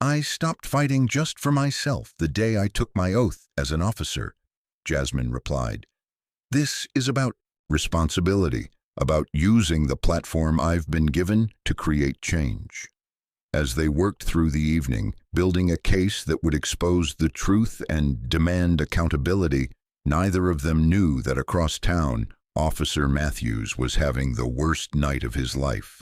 "I stopped fighting just for myself the day I took my oath as an officer," Jasmine replied. "This is about responsibility, about using the platform I've been given to create change." As they worked through the evening, building a case that would expose the truth and demand accountability, neither of them knew that across town, Officer Matthews was having the worst night of his life.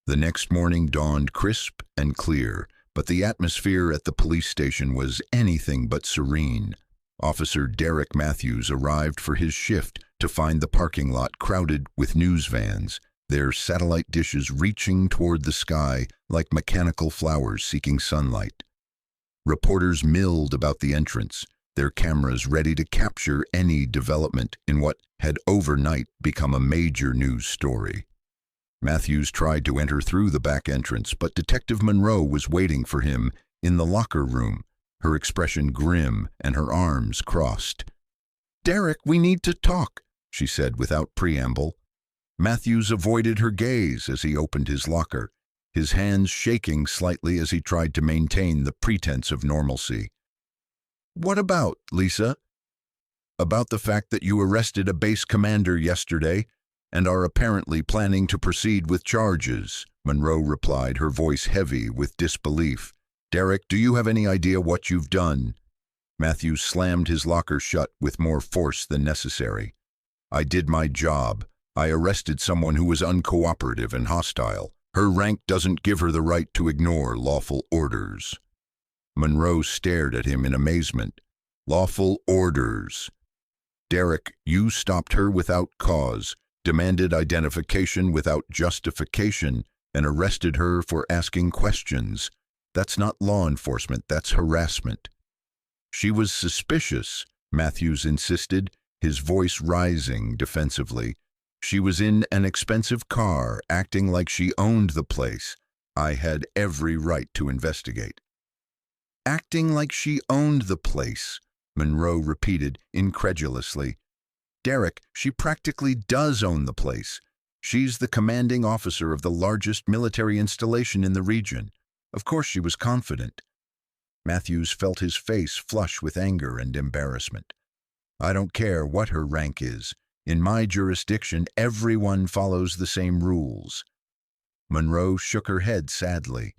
The next morning dawned crisp and clear, but the atmosphere at the police station was anything but serene. Officer Derek Matthews arrived for his shift to find the parking lot crowded with news vans, their satellite dishes reaching toward the sky like mechanical flowers seeking sunlight. Reporters milled about the entrance, their cameras ready to capture any development in what had overnight become a major news story. Matthews tried to enter through the back entrance, but Detective Monroe was waiting for him in the locker room, her expression grim and her arms crossed. "Derek, we need to talk," she said without preamble. Matthews avoided her gaze as he opened his locker, his hands shaking slightly as he tried to maintain the pretense of normalcy. "What about, Lisa?" "About the fact that you arrested a base commander yesterday and are apparently planning to proceed with charges," Monroe replied, her voice heavy with disbelief. "Derek, do you have any idea what you've done?" Matthews slammed his locker shut with more force than necessary. "I did my job. I arrested someone who was uncooperative and hostile. Her rank doesn't give her the right to ignore lawful orders." Monroe stared at him in amazement. "Lawful orders? Derek, you stopped her without cause, demanded identification without justification, and arrested her for asking questions. That's not law enforcement, that's harassment." "She was suspicious," Matthews insisted, his voice rising defensively. "She was in an expensive car, acting like she owned the place. I had every right to investigate." "Acting like she owned the place," Monroe repeated incredulously. "Derek, she practically does own the place. She's the commanding officer of the largest military installation in the region. Of course she was confident." Matthews felt his face flush with anger and embarrassment. "I don't care what her rank is. In my jurisdiction, everyone follows the same rules." Monroe shook her head sadly.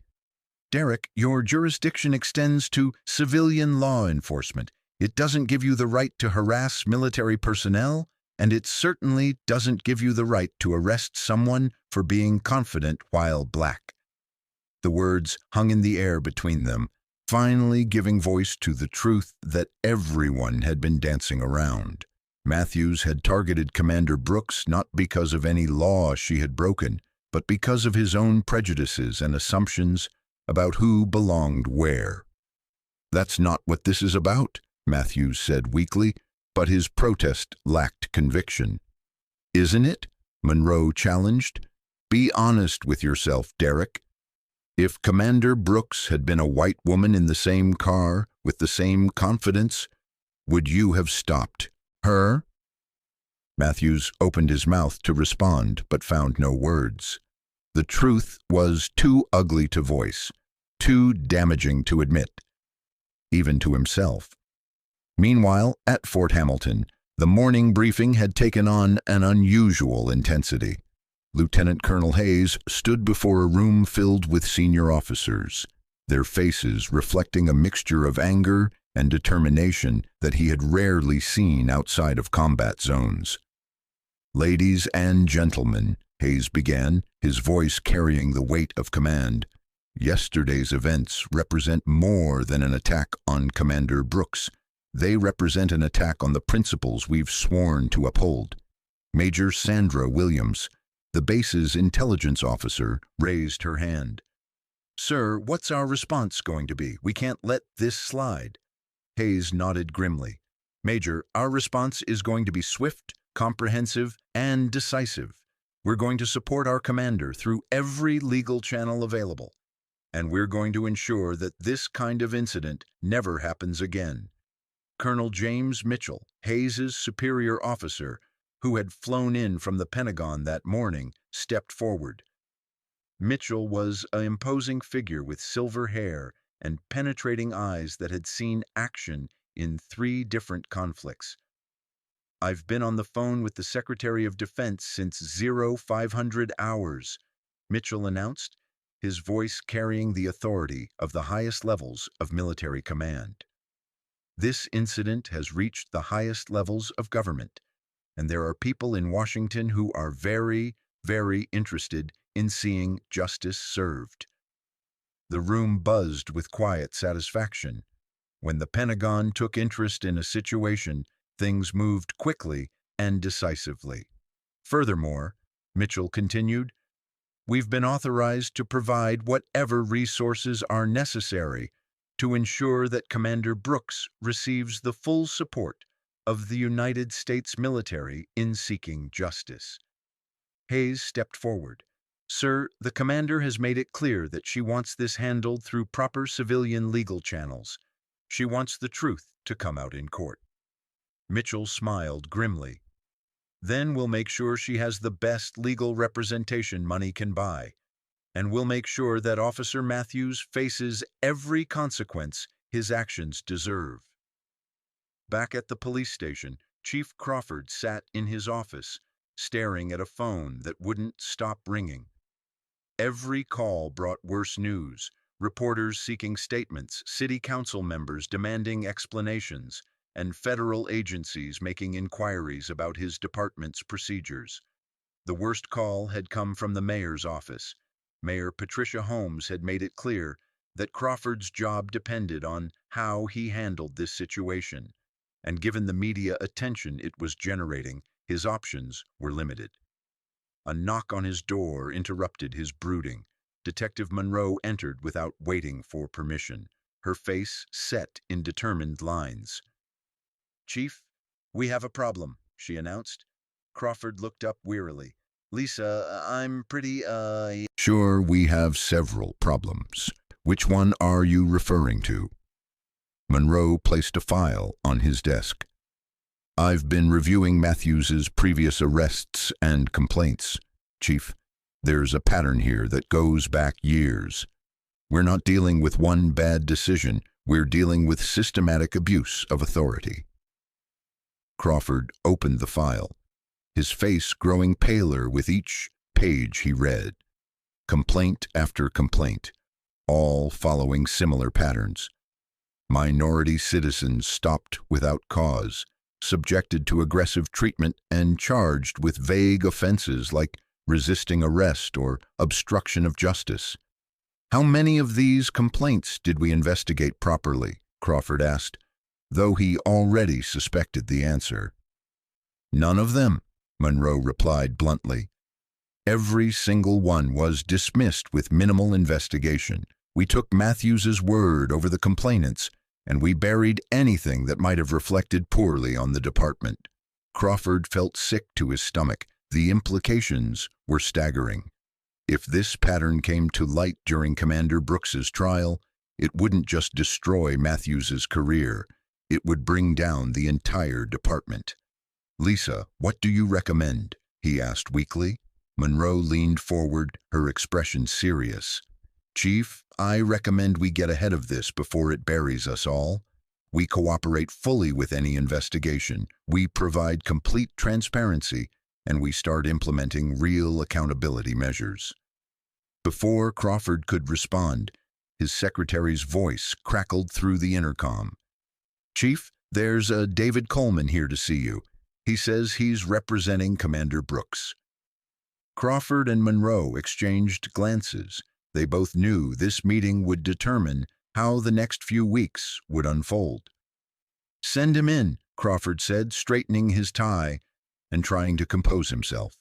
"Derek, your jurisdiction extends to civilian law enforcement. It doesn't give you the right to harass military personnel, and it certainly doesn't give you the right to arrest someone for being confident while black." The words hung in the air between them, finally giving voice to the truth that everyone had been dancing around. Matthews had targeted Commander Brooks not because of any law she had broken, but because of his own prejudices and assumptions about who belonged where. "That's not what this is about," Matthews said weakly, but his protest lacked conviction. "Isn't it?" Monroe challenged. "Be honest with yourself, Derek. If Commander Brooks had been a white woman in the same car, with the same confidence, would you have stopped her?" Matthews opened his mouth to respond, but found no words. The truth was too ugly to voice, too damaging to admit, even to himself. Meanwhile, at Fort Hamilton, the morning briefing had taken on an unusual intensity. Lieutenant Colonel Hayes stood before a room filled with senior officers, their faces reflecting a mixture of anger and determination that he had rarely seen outside of combat zones. "Ladies and gentlemen," Hayes began, his voice carrying the weight of command, "yesterday's events represent more than an attack on Commander Brooks. They represent an attack on the principles we've sworn to uphold." Major Sandra Williams, the base's intelligence officer, raised her hand. "Sir, what's our response going to be? We can't let this slide." Hayes nodded grimly. "Major, our response is going to be swift, comprehensive, and decisive. We're going to support our commander through every legal channel available, and we're going to ensure that this kind of incident never happens again." Colonel James Mitchell, Hayes's superior officer, who had flown in from the Pentagon that morning, stepped forward. Mitchell was an imposing figure with silver hair and penetrating eyes that had seen action in 3 different conflicts. "I've been on the phone with the Secretary of Defense since 0500 hours, Mitchell announced, his voice carrying the authority of the highest levels of military command. "This incident has reached the highest levels of government, and there are people in Washington who are very, very interested in seeing justice served." The room buzzed with quiet satisfaction. When the Pentagon took interest in a situation, things moved quickly and decisively. Furthermore, Mitchell continued, "We've been authorized to provide whatever resources are necessary to ensure that Commander Brooks receives the full support of the United States military in seeking justice." Hayes stepped forward. "Sir, the commander has made it clear that she wants this handled through proper civilian legal channels. She wants the truth to come out in court." Mitchell smiled grimly. "Then we'll make sure she has the best legal representation money can buy, and we'll make sure that Officer Matthews faces every consequence his actions deserve." Back at the police station, Chief Crawford sat in his office, staring at a phone that wouldn't stop ringing. Every call brought worse news: reporters seeking statements, city council members demanding explanations, and federal agencies making inquiries about his department's procedures. The worst call had come from the mayor's office. Mayor Patricia Holmes had made it clear that Crawford's job depended on how he handled this situation, and given the media attention it was generating, his options were limited. A knock on his door interrupted his brooding. Detective Monroe entered without waiting for permission, her face set in determined lines. "Chief, we have a problem," she announced. Crawford looked up wearily. "Lisa, I'm pretty, Sure, we have several problems. Which one are you referring to?" Monroe placed a file on his desk. "I've been reviewing Matthews's previous arrests and complaints, Chief. There's a pattern here that goes back years. We're not dealing with one bad decision. We're dealing with systematic abuse of authority." Crawford opened the file, his face growing paler with each page he read. Complaint after complaint, all following similar patterns. Minority citizens stopped without cause, subjected to aggressive treatment, and charged with vague offenses like resisting arrest or obstruction of justice. "How many of these complaints did we investigate properly?" Crawford asked, though he already suspected the answer. "None of them," Monroe replied bluntly. "Every single one was dismissed with minimal investigation. We took Matthews's word over the complainants, and we buried anything that might have reflected poorly on the department." Crawford felt sick to his stomach. The implications were staggering. If this pattern came to light during Commander Brooks's trial, it wouldn't just destroy Matthews's career, it would bring down the entire department. "Lisa, what do you recommend?" he asked weakly. Monroe leaned forward, her expression serious. "Chief, I recommend we get ahead of this before it buries us all. We cooperate fully with any investigation. We provide complete transparency, and we start implementing real accountability measures." Before Crawford could respond, his secretary's voice crackled through the intercom. "Chief, there's a David Coleman here to see you. He says he's representing Commander Brooks." Crawford and Monroe exchanged glances. They both knew this meeting would determine how the next few weeks would unfold. "Send him in," Crawford said, straightening his tie and trying to compose himself.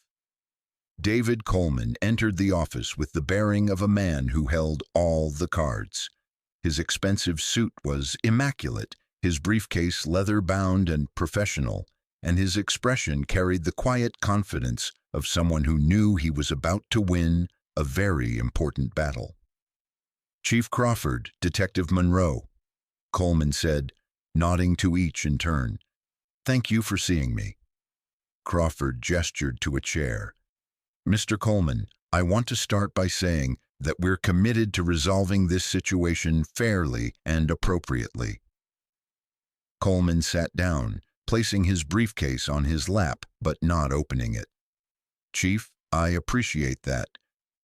David Coleman entered the office with the bearing of a man who held all the cards. His expensive suit was immaculate, his briefcase leather-bound and professional, and his expression carried the quiet confidence of someone who knew he was about to win a very important battle. "Chief Crawford, Detective Monroe," Coleman said, nodding to each in turn. "Thank you for seeing me." Crawford gestured to a chair. "Mr. Coleman, I want to start by saying that we're committed to resolving this situation fairly and appropriately." Coleman sat down, placing his briefcase on his lap but not opening it. "Chief, I appreciate that,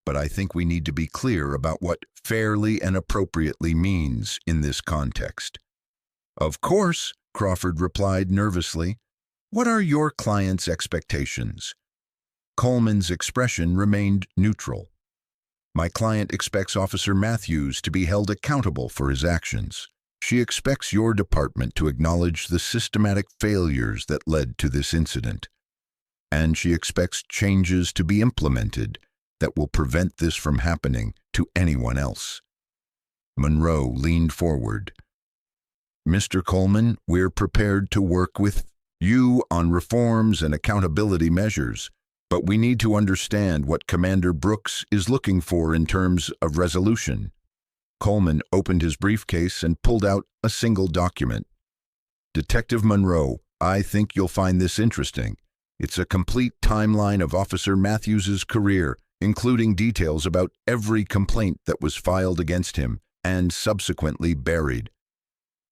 but I think we need to be clear about what fairly and appropriately means in this context." "Of course," Crawford replied nervously. "What are your client's expectations?" Coleman's expression remained neutral. "My client expects Officer Matthews to be held accountable for his actions. She expects your department to acknowledge the systematic failures that led to this incident. And she expects changes to be implemented that will prevent this from happening to anyone else." Monroe leaned forward. "Mr. Coleman, we're prepared to work with you on reforms and accountability measures, but we need to understand what Commander Brooks is looking for in terms of resolution." Coleman opened his briefcase and pulled out a single document. "Detective Monroe, I think you'll find this interesting. It's a complete timeline of Officer Matthews's career, including details about every complaint that was filed against him and subsequently buried."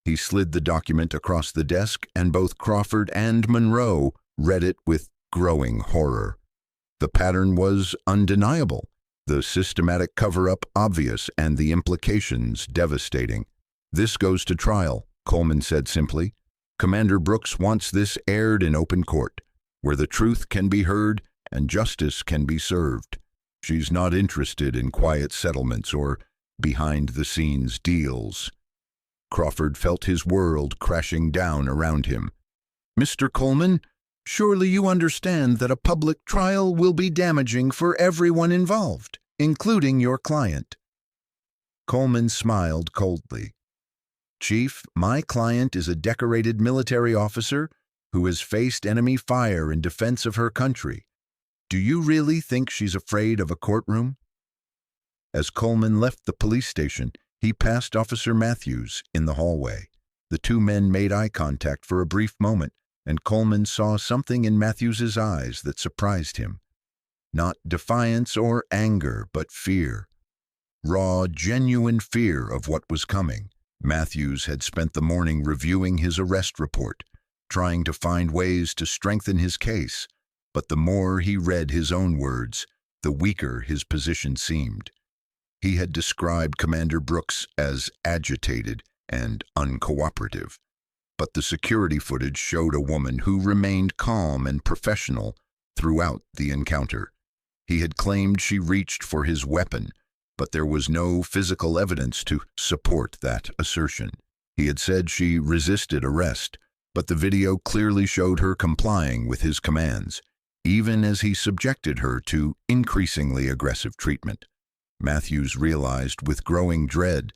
He slid the document across the desk, and both Crawford and Monroe read it with growing horror. The pattern was undeniable, the systematic cover-up obvious, and the implications devastating. "This goes to trial," Coleman said simply. "Commander Brooks wants this aired in open court, where the truth can be heard and justice can be served. She's not interested in quiet settlements or behind-the-scenes deals." Crawford felt his world crashing down around him. "Mr. Coleman, surely you understand that a public trial will be damaging for everyone involved, including your client." Coleman smiled coldly. "Chief, my client is a decorated military officer who has faced enemy fire in defense of her country. Do you really think she's afraid of a courtroom?" As Coleman left the police station, he passed Officer Matthews in the hallway. The two men made eye contact for a brief moment, and Coleman saw something in Matthews's eyes that surprised him. Not defiance or anger, but fear. Raw, genuine fear of what was coming. Matthews had spent the morning reviewing his arrest report, trying to find ways to strengthen his case, but the more he read his own words, the weaker his position seemed. He had described Commander Brooks as agitated and uncooperative, but the security footage showed a woman who remained calm and professional throughout the encounter. He had claimed she reached for his weapon, but there was no physical evidence to support that assertion. He had said she resisted arrest, but the video clearly showed her complying with his commands, even as he subjected her to increasingly aggressive treatment. Matthews realized with growing dread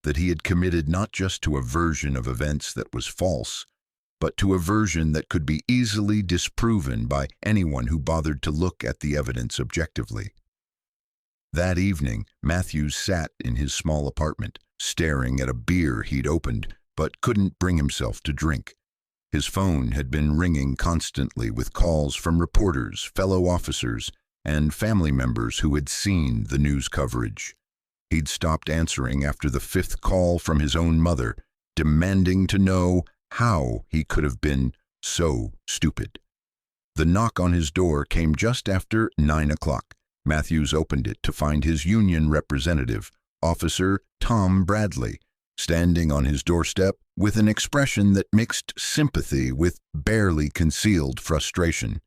that he had committed not just to a version of events that was false, but to a version that could be easily disproven by anyone who bothered to look at the evidence objectively. That evening, Matthews sat in his small apartment, staring at a beer he'd opened but couldn't bring himself to drink. His phone had been ringing constantly with calls from reporters, fellow officers, and family members who had seen the news coverage. He'd stopped answering after the fifth call from his own mother, demanding to know how he could have been so stupid. The knock on his door came just after 9 o'clock. Matthews opened it to find his union representative, Officer Tom Bradley, standing on his doorstep with an expression that mixed sympathy with barely concealed frustration.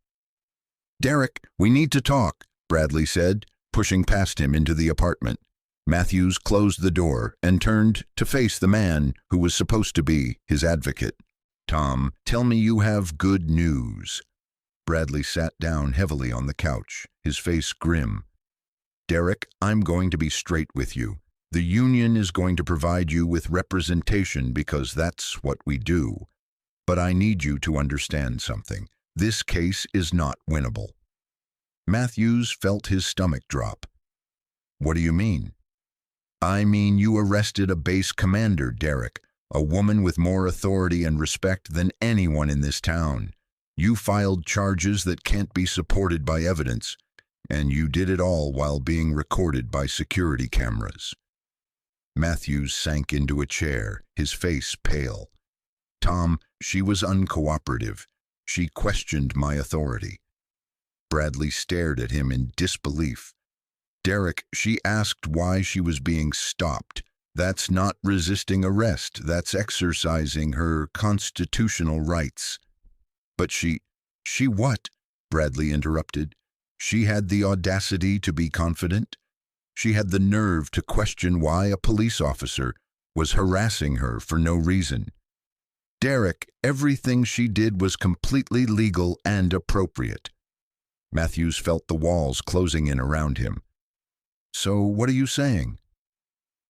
"Derek, we need to talk," Bradley said, pushing past him into the apartment. Matthews closed the door and turned to face the man who was supposed to be his advocate. "Tom, tell me you have good news." Bradley sat down heavily on the couch, his face grim. "Derek, I'm going to be straight with you. The union is going to provide you with representation because that's what we do. But I need you to understand something. This case is not winnable." Matthews felt his stomach drop. "What do you mean?" "I mean you arrested a base commander, Derek, a woman with more authority and respect than anyone in this town. You filed charges that can't be supported by evidence, and you did it all while being recorded by security cameras." Matthews sank into a chair, his face pale. "Tom, she was uncooperative. She questioned my authority." Bradley stared at him in disbelief. "Derek, she asked why she was being stopped. That's not resisting arrest. That's exercising her constitutional rights." "But she what?" Bradley interrupted. "She had the audacity to be confident. She had the nerve to question why a police officer was harassing her for no reason. Derek, everything she did was completely legal and appropriate." Matthews felt the walls closing in around him. "So what are you saying?"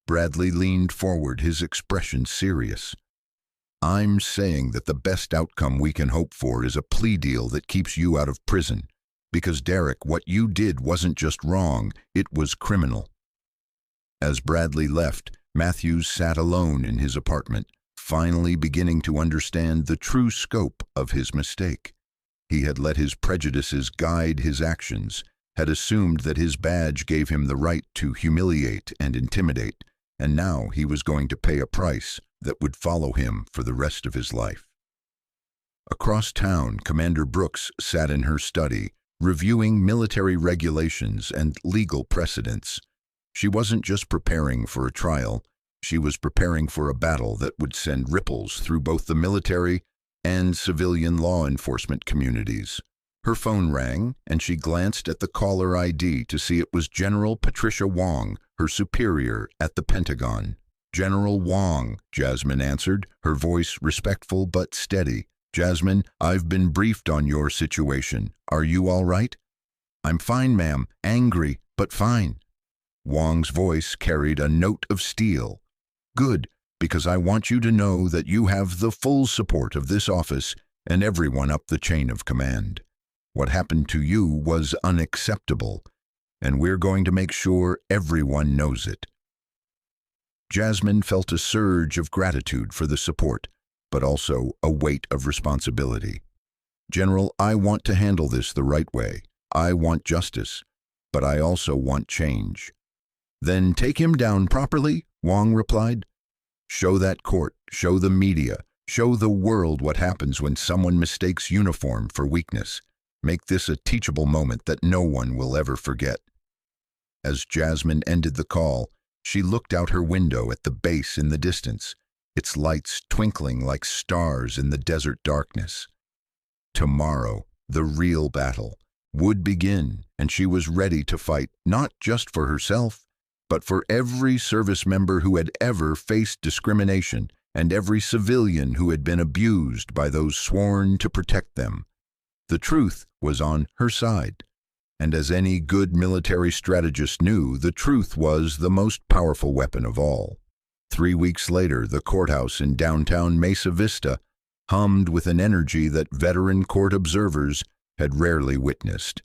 Bradley leaned forward, his expression serious. "I'm saying that the best outcome we can hope for is a plea deal that keeps you out of prison. Because, Derek, what you did wasn't just wrong, it was criminal." As Bradley left, Matthews sat alone in his apartment, finally beginning to understand the true scope of his mistake. He had let his prejudices guide his actions, had assumed that his badge gave him the right to humiliate and intimidate, and now he was going to pay a price that would follow him for the rest of his life. Across town, Commander Brooks sat in her study, reviewing military regulations and legal precedents. She wasn't just preparing for a trial, she was preparing for a battle that would send ripples through both the military and civilian law enforcement communities. Her phone rang, and she glanced at the caller ID to see it was General Patricia Wong, her superior at the Pentagon. "General Wong," Jasmine answered, her voice respectful but steady. "Jasmine, I've been briefed on your situation. Are you all right?" "I'm fine, ma'am. Angry, but fine." Wong's voice carried a note of steel. "Good, because I want you to know that you have the full support of this office and everyone up the chain of command. What happened to you was unacceptable, and we're going to make sure everyone knows it." Jasmine felt a surge of gratitude for the support, but also a weight of responsibility. "General, I want to handle this the right way. I want justice, but I also want change." "Then take him down properly," Wong replied. "Show that court, show the media, show the world what happens when someone mistakes uniform for weakness. Make this a teachable moment that no one will ever forget." As Jasmine ended the call, she looked out her window at the base in the distance, its lights twinkling like stars in the desert darkness. Tomorrow, the real battle would begin, and she was ready to fight not just for herself, but for every service member who had ever faced discrimination and every civilian who had been abused by those sworn to protect them. The truth was on her side, and as any good military strategist knew, the truth was the most powerful weapon of all. 3 weeks later, the courthouse in downtown Mesa Vista hummed with an energy that veteran court observers had rarely witnessed.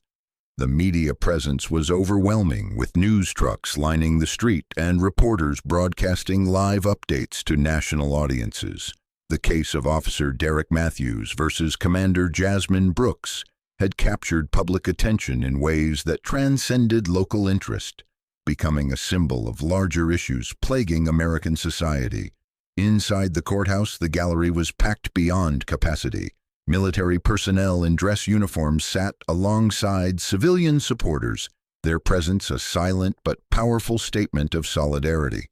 The media presence was overwhelming, with news trucks lining the street and reporters broadcasting live updates to national audiences. The case of Officer Derek Matthews versus Commander Jasmine Brooks had captured public attention in ways that transcended local interest, becoming a symbol of larger issues plaguing American society. Inside the courthouse, the gallery was packed beyond capacity. Military personnel in dress uniforms sat alongside civilian supporters, their presence a silent but powerful statement of solidarity.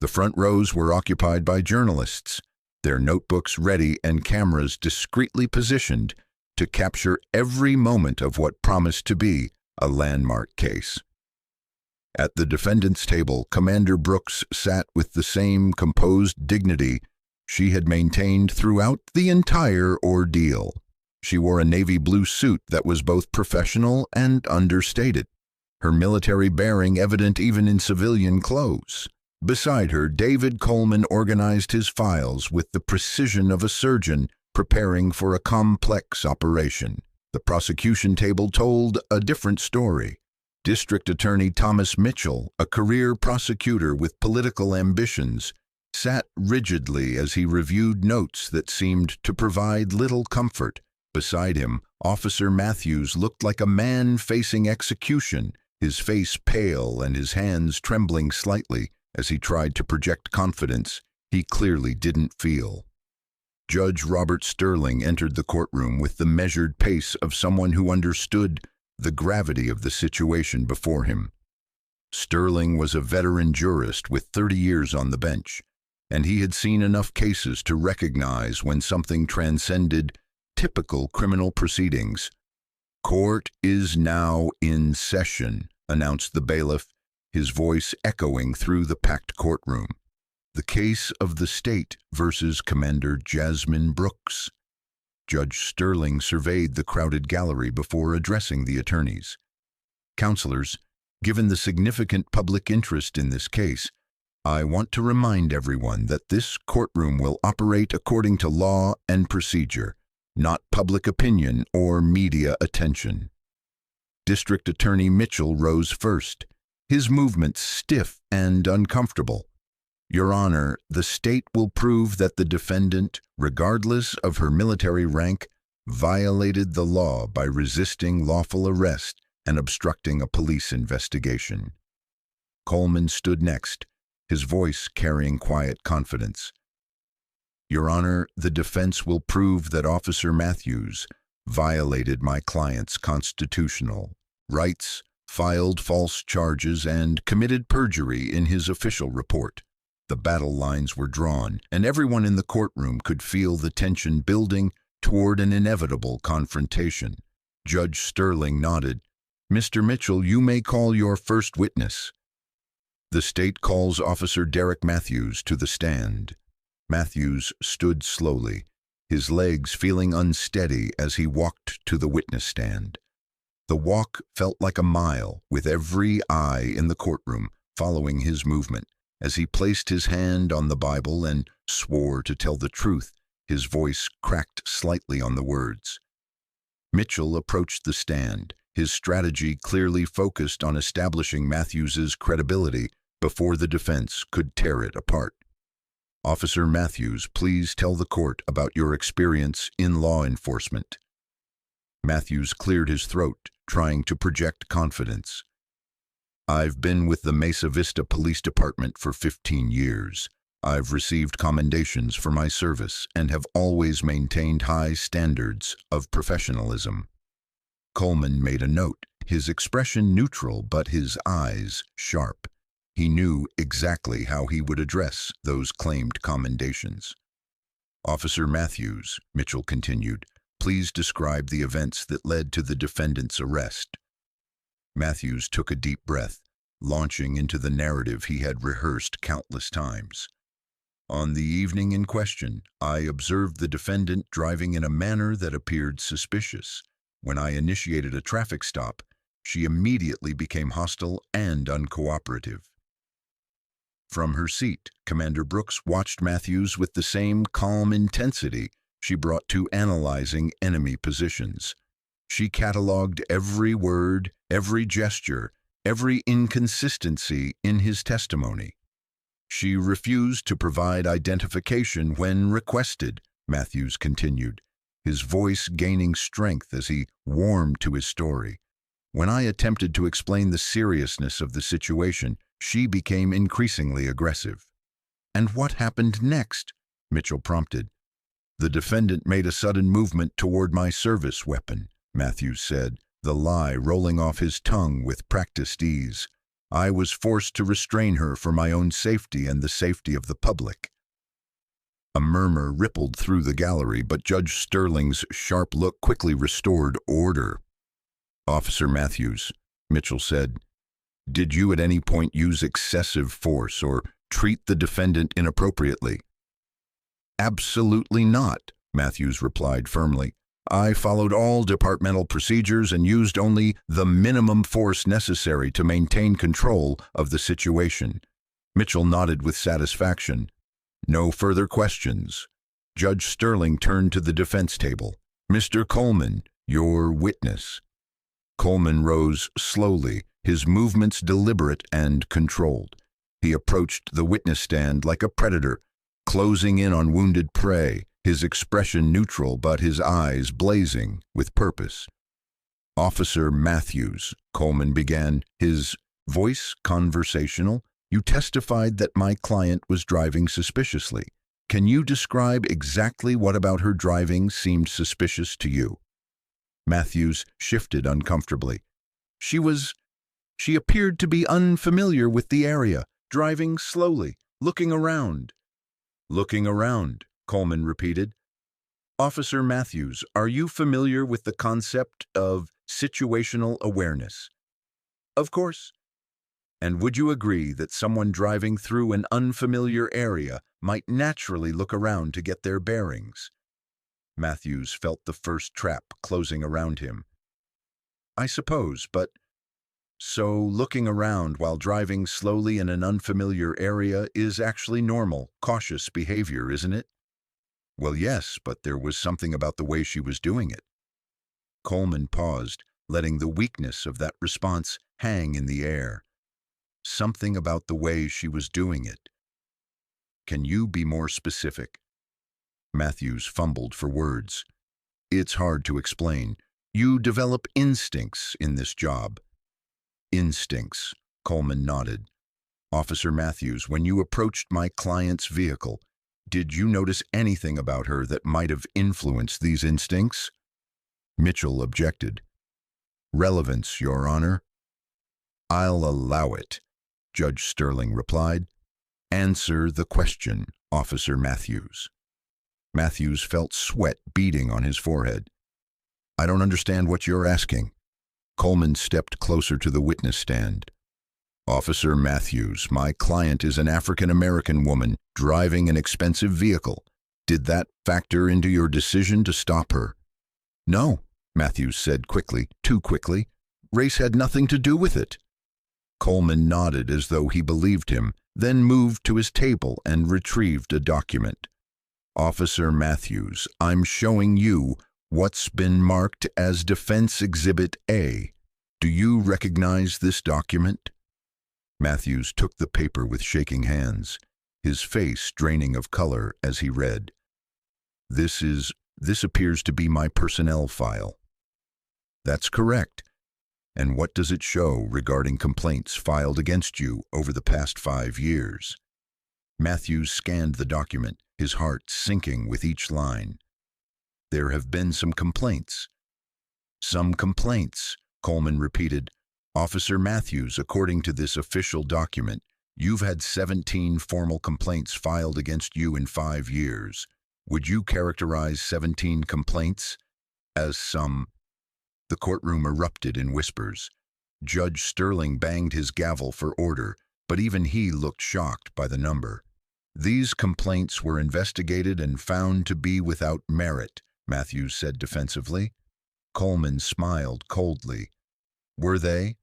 The front rows were occupied by journalists, their notebooks ready and cameras discreetly positioned to capture every moment of what promised to be a landmark case. At the defendant's table, Commander Brooks sat with the same composed dignity she had maintained throughout the entire ordeal. She wore a navy blue suit that was both professional and understated, her military bearing evident even in civilian clothes. Beside her, David Coleman organized his files with the precision of a surgeon preparing for a complex operation. The prosecution table told a different story. District Attorney Thomas Mitchell, a career prosecutor with political ambitions, sat rigidly as he reviewed notes that seemed to provide little comfort. Beside him, Officer Matthews looked like a man facing execution, his face pale and his hands trembling slightly as he tried to project confidence he clearly didn't feel. Judge Robert Sterling entered the courtroom with the measured pace of someone who understood the gravity of the situation before him. Sterling was a veteran jurist with 30 years on the bench, and he had seen enough cases to recognize when something transcended typical criminal proceedings. "Court is now in session," announced the bailiff, his voice echoing through the packed courtroom. "The case of the state versus Commander Jasmine Brooks." Judge Sterling surveyed the crowded gallery before addressing the attorneys. "Counselors, given the significant public interest in this case, I want to remind everyone that this courtroom will operate according to law and procedure, not public opinion or media attention." District Attorney Mitchell rose first, his movements stiff and uncomfortable. "Your Honor, the state will prove that the defendant, regardless of her military rank, violated the law by resisting lawful arrest and obstructing a police investigation." Coleman stood next, his voice carrying quiet confidence. "Your Honor, the defense will prove that Officer Matthews violated my client's constitutional rights, filed false charges, and committed perjury in his official report." The battle lines were drawn, and everyone in the courtroom could feel the tension building toward an inevitable confrontation. Judge Sterling nodded. "Mr. Mitchell, you may call your first witness." The state calls Officer Derek Matthews to the stand. Matthews stood slowly, his legs feeling unsteady as he walked to the witness stand. The walk felt like a mile, with every eye in the courtroom following his movement. As he placed his hand on the Bible and swore to tell the truth, his voice cracked slightly on the words. Mitchell approached the stand, his strategy clearly focused on establishing Matthews's credibility before the defense could tear it apart. "Officer Matthews, please tell the court about your experience in law enforcement." Matthews cleared his throat, trying to project confidence. "I've been with the Mesa Vista Police Department for 15 years. I've received commendations for my service and have always maintained high standards of professionalism." Coleman made a note, his expression neutral but his eyes sharp. He knew exactly how he would address those claimed commendations. "Officer Matthews," Mitchell continued, "please describe the events that led to the defendant's arrest." Matthews took a deep breath, launching into the narrative he had rehearsed countless times. "On the evening in question, I observed the defendant driving in a manner that appeared suspicious. When I initiated a traffic stop, she immediately became hostile and uncooperative." From her seat, Commander Brooks watched Matthews with the same calm intensity she brought to analyzing enemy positions. She cataloged every word, every gesture, every inconsistency in his testimony. "She refused to provide identification when requested," Matthews continued, his voice gaining strength as he warmed to his story. "When I attempted to explain the seriousness of the situation, she became increasingly aggressive." "And what happened next?" Mitchell prompted. "The defendant made a sudden movement toward my service weapon," Matthews said, the lie rolling off his tongue with practiced ease. "I was forced to restrain her for my own safety and the safety of the public." A murmur rippled through the gallery, but Judge Sterling's sharp look quickly restored order. "Officer Matthews," Mitchell said, "did you at any point use excessive force or treat the defendant inappropriately?" "Absolutely not," Matthews replied firmly. "I followed all departmental procedures and used only the minimum force necessary to maintain control of the situation." Mitchell nodded with satisfaction. "No further questions." Judge Sterling turned to the defense table. "Mr. Coleman, your witness." Coleman rose slowly, his movements deliberate and controlled. He approached the witness stand like a predator, closing in on wounded prey, his expression neutral but his eyes blazing with purpose. "Officer Matthews," Coleman began, his voice conversational, "you testified that my client was driving suspiciously. Can you describe exactly what about her driving seemed suspicious to you?" Matthews shifted uncomfortably. She appeared to be unfamiliar with the area, driving slowly, looking around." "Looking around," Coleman repeated. "Officer Matthews, are you familiar with the concept of situational awareness?" "Of course." "And would you agree that someone driving through an unfamiliar area might naturally look around to get their bearings?" Matthews felt the first trap closing around him. "I suppose, but so looking around while driving slowly in an unfamiliar area is actually normal, cautious behavior, isn't it?" "Well, yes, but there was something about the way she was doing it." Coleman paused, letting the weakness of that response hang in the air. "Something about the way she was doing it. Can you be more specific?" Matthews fumbled for words. "It's hard to explain. You develop instincts in this job." "Instincts," Coleman nodded. "Officer Matthews, when you approached my client's vehicle, did you notice anything about her that might have influenced these instincts?" Mitchell objected. "Relevance, Your Honor." "I'll allow it," Judge Sterling replied. "Answer the question, Officer Matthews." Matthews felt sweat beading on his forehead. "I don't understand what you're asking." Coleman stepped closer to the witness stand. "Officer Matthews, my client is an African-American woman driving an expensive vehicle. Did that factor into your decision to stop her?" "No," Matthews said quickly, too quickly. "Race had nothing to do with it." Coleman nodded as though he believed him, then moved to his table and retrieved a document. "Officer Matthews, I'm showing you what's been marked as Defense Exhibit A. Do you recognize this document?" Matthews took the paper with shaking hands, his face draining of color as he read. This appears to be my personnel file." "That's correct. And what does it show regarding complaints filed against you over the past 5 years?" Matthews scanned the document, his heart sinking with each line. "There have been some complaints." "Some complaints," Coleman repeated. "Officer Matthews, according to this official document, you've had 17 formal complaints filed against you in 5 years. Would you characterize 17 complaints as some?" The courtroom erupted in whispers. Judge Sterling banged his gavel for order, but even he looked shocked by the number. "These complaints were investigated and found to be without merit," Matthews said defensively. Coleman smiled coldly. "Were they?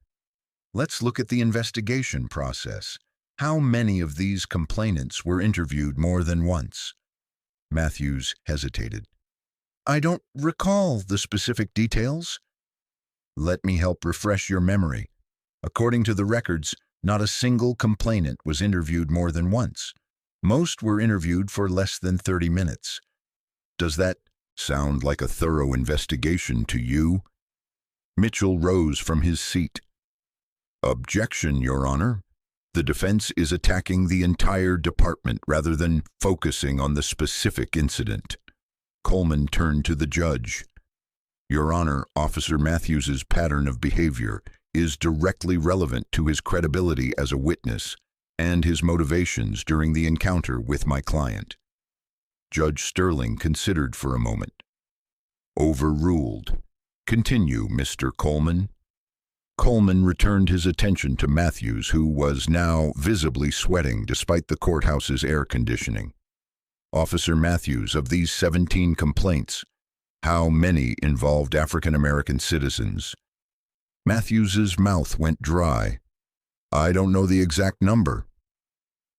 Let's look at the investigation process. How many of these complainants were interviewed more than once?" Matthews hesitated. "I don't recall the specific details." "Let me help refresh your memory. According to the records, not a single complainant was interviewed more than once. Most were interviewed for less than 30 minutes. Does that sound like a thorough investigation to you?" Mitchell rose from his seat. "Objection, Your Honor. The defense is attacking the entire department rather than focusing on the specific incident." Coleman turned to the judge. "Your Honor, Officer Matthews's pattern of behavior is directly relevant to his credibility as a witness and his motivations during the encounter with my client." Judge Sterling considered for a moment. "Overruled. Continue, Mr. Coleman." Coleman returned his attention to Matthews, who was now visibly sweating despite the courthouse's air conditioning. "Officer Matthews, of these 17 complaints, how many involved African-American citizens?" Matthews's mouth went dry. "I don't know the exact number."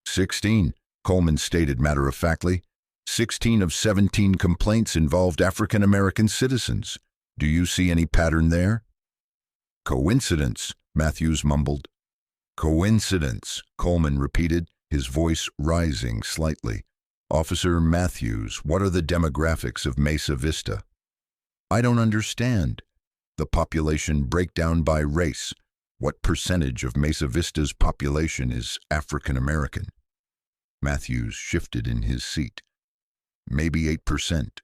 16, Coleman stated matter-of-factly. 16 of 17 complaints involved African-American citizens. Do you see any pattern there?" "Coincidence," Matthews mumbled. Coincidence, Coleman repeated, his voice rising slightly. Officer Matthews, what are the demographics of Mesa Vista? I don't understand. The population breakdown by race. What percentage of Mesa Vista's population is African American? Matthews shifted in his seat. Maybe 8%.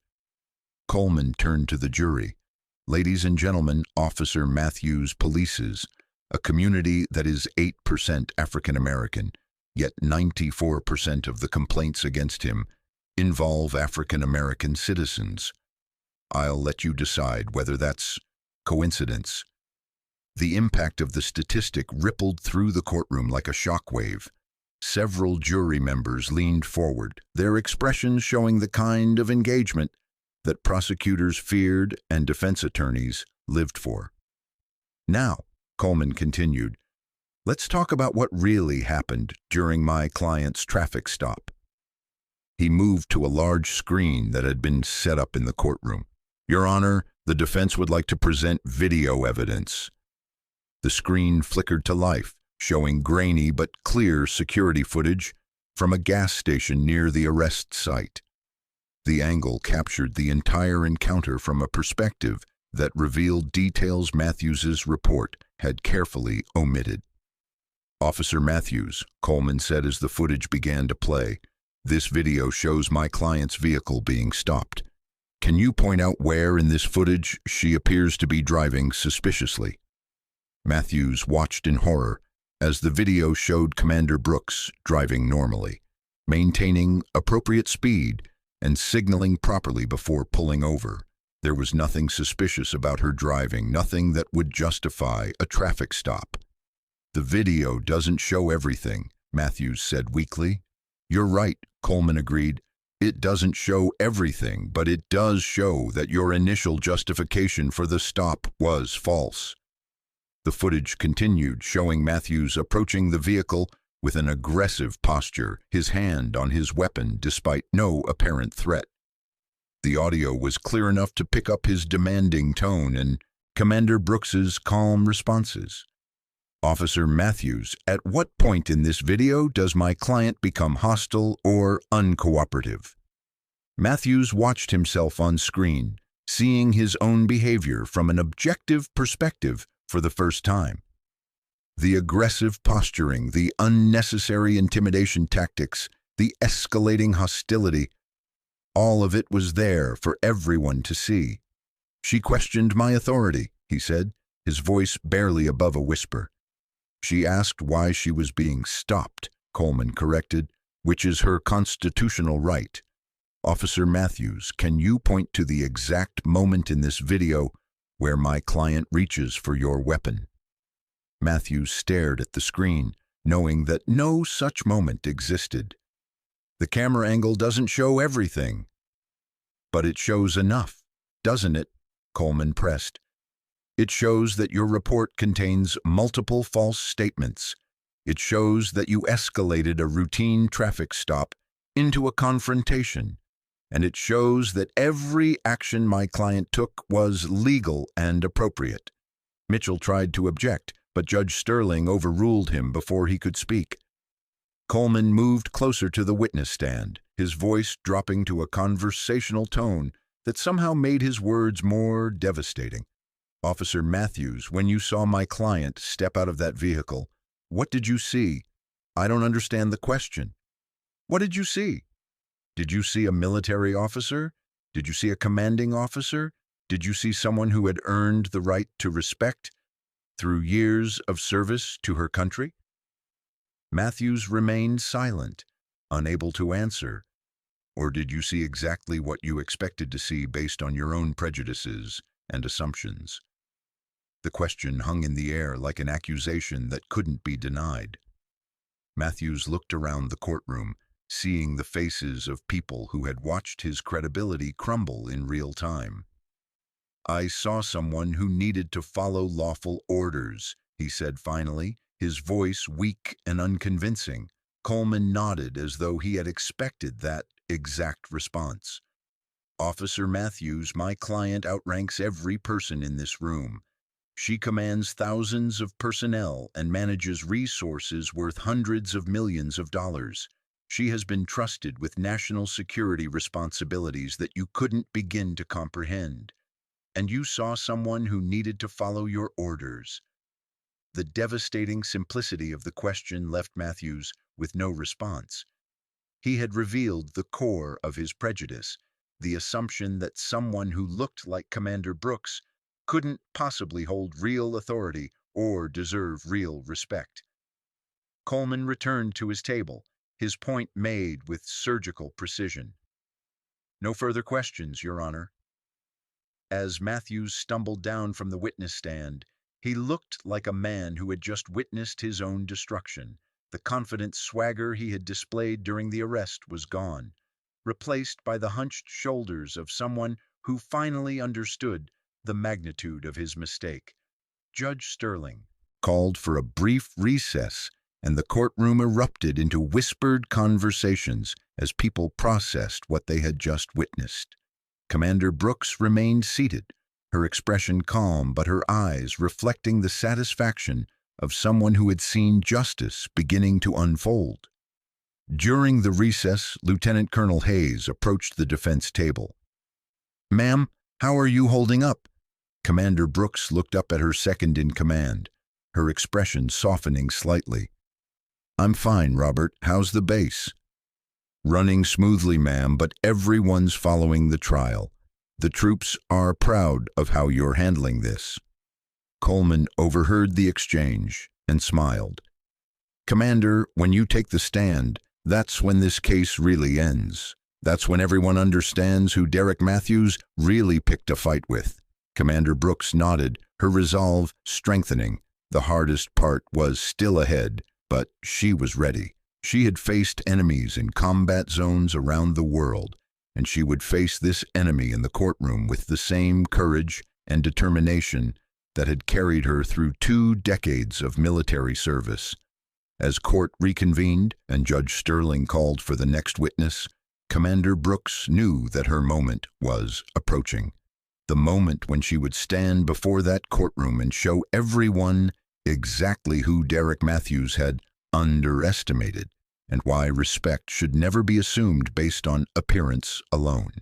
Coleman turned to the jury. Ladies and gentlemen, Officer Matthews polices a community that is 8% African American, yet 94% of the complaints against him involve African American citizens. I'll let you decide whether that's coincidence. The impact of the statistic rippled through the courtroom like a shockwave. Several jury members leaned forward, their expressions showing the kind of engagement that prosecutors feared and defense attorneys lived for. Now, Coleman continued, let's talk about what really happened during my client's traffic stop. He moved to a large screen that had been set up in the courtroom. Your Honor, the defense would like to present video evidence. The screen flickered to life, showing grainy but clear security footage from a gas station near the arrest site. The angle captured the entire encounter from a perspective that revealed details Matthews's report had carefully omitted. Officer Matthews, Coleman said as the footage began to play, this video shows my client's vehicle being stopped. Can you point out where in this footage she appears to be driving suspiciously? Matthews watched in horror as the video showed Commander Brooks driving normally, maintaining appropriate speed and signaling properly before pulling over. There was nothing suspicious about her driving, nothing that would justify a traffic stop. The video doesn't show everything, Matthews said weakly. You're right, Coleman agreed. It doesn't show everything, but it does show that your initial justification for the stop was false. The footage continued, showing Matthews approaching the vehicle with an aggressive posture, his hand on his weapon despite no apparent threat. The audio was clear enough to pick up his demanding tone and Commander Brooks's calm responses. Officer Matthews, at what point in this video does my client become hostile or uncooperative? Matthews watched himself on screen, seeing his own behavior from an objective perspective for the first time. The aggressive posturing, the unnecessary intimidation tactics, the escalating hostility, all of it was there for everyone to see. She questioned my authority, he said, his voice barely above a whisper. She asked why she was being stopped, Coleman corrected, which is her constitutional right. Officer Matthews, can you point to the exact moment in this video where my client reaches for your weapon? Matthews stared at the screen, knowing that no such moment existed. The camera angle doesn't show everything. But it shows enough, doesn't it? Coleman pressed. It shows that your report contains multiple false statements. It shows that you escalated a routine traffic stop into a confrontation. And it shows that every action my client took was legal and appropriate. Mitchell tried to object, but Judge Sterling overruled him before he could speak. Coleman moved closer to the witness stand, his voice dropping to a conversational tone that somehow made his words more devastating. Officer Matthews, when you saw my client step out of that vehicle, what did you see? I don't understand the question. What did you see? Did you see a military officer? Did you see a commanding officer? Did you see someone who had earned the right to respect through years of service to her country? Matthews remained silent, unable to answer. Or did you see exactly what you expected to see based on your own prejudices and assumptions? The question hung in the air like an accusation that couldn't be denied. Matthews looked around the courtroom, seeing the faces of people who had watched his credibility crumble in real time. I saw someone who needed to follow lawful orders, he said finally, his voice weak and unconvincing. Coleman nodded as though he had expected that exact response. Officer Matthews, my client outranks every person in this room. She commands thousands of personnel and manages resources worth hundreds of millions of dollars. She has been trusted with national security responsibilities that you couldn't begin to comprehend. And you saw someone who needed to follow your orders. The devastating simplicity of the question left Matthews with no response. He had revealed the core of his prejudice, the assumption that someone who looked like Commander Brooks couldn't possibly hold real authority or deserve real respect. Coleman returned to his table, his point made with surgical precision. "No further questions, Your Honor." As Matthews stumbled down from the witness stand, he looked like a man who had just witnessed his own destruction. The confident swagger he had displayed during the arrest was gone, replaced by the hunched shoulders of someone who finally understood the magnitude of his mistake. Judge Sterling called for a brief recess, and the courtroom erupted into whispered conversations as people processed what they had just witnessed. Commander Brooks remained seated, her expression calm but her eyes reflecting the satisfaction of someone who had seen justice beginning to unfold. During the recess, Lieutenant Colonel Hayes approached the defense table. "Ma'am, how are you holding up?" Commander Brooks looked up at her second-in-command, her expression softening slightly. "I'm fine, Robert. How's the base?" "Running smoothly, ma'am, but everyone's following the trial. The troops are proud of how you're handling this." Coleman overheard the exchange and smiled. "Commander, when you take the stand, that's when this case really ends. That's when everyone understands who Derek Matthews really picked a fight with." Commander Brooks nodded, her resolve strengthening. The hardest part was still ahead, but she was ready. She had faced enemies in combat zones around the world, and she would face this enemy in the courtroom with the same courage and determination that had carried her through 2 decades of military service. As court reconvened and Judge Sterling called for the next witness, Commander Brooks knew that her moment was approaching. The moment when she would stand before that courtroom and show everyone exactly who Derek Matthews had underestimated, and why respect should never be assumed based on appearance alone.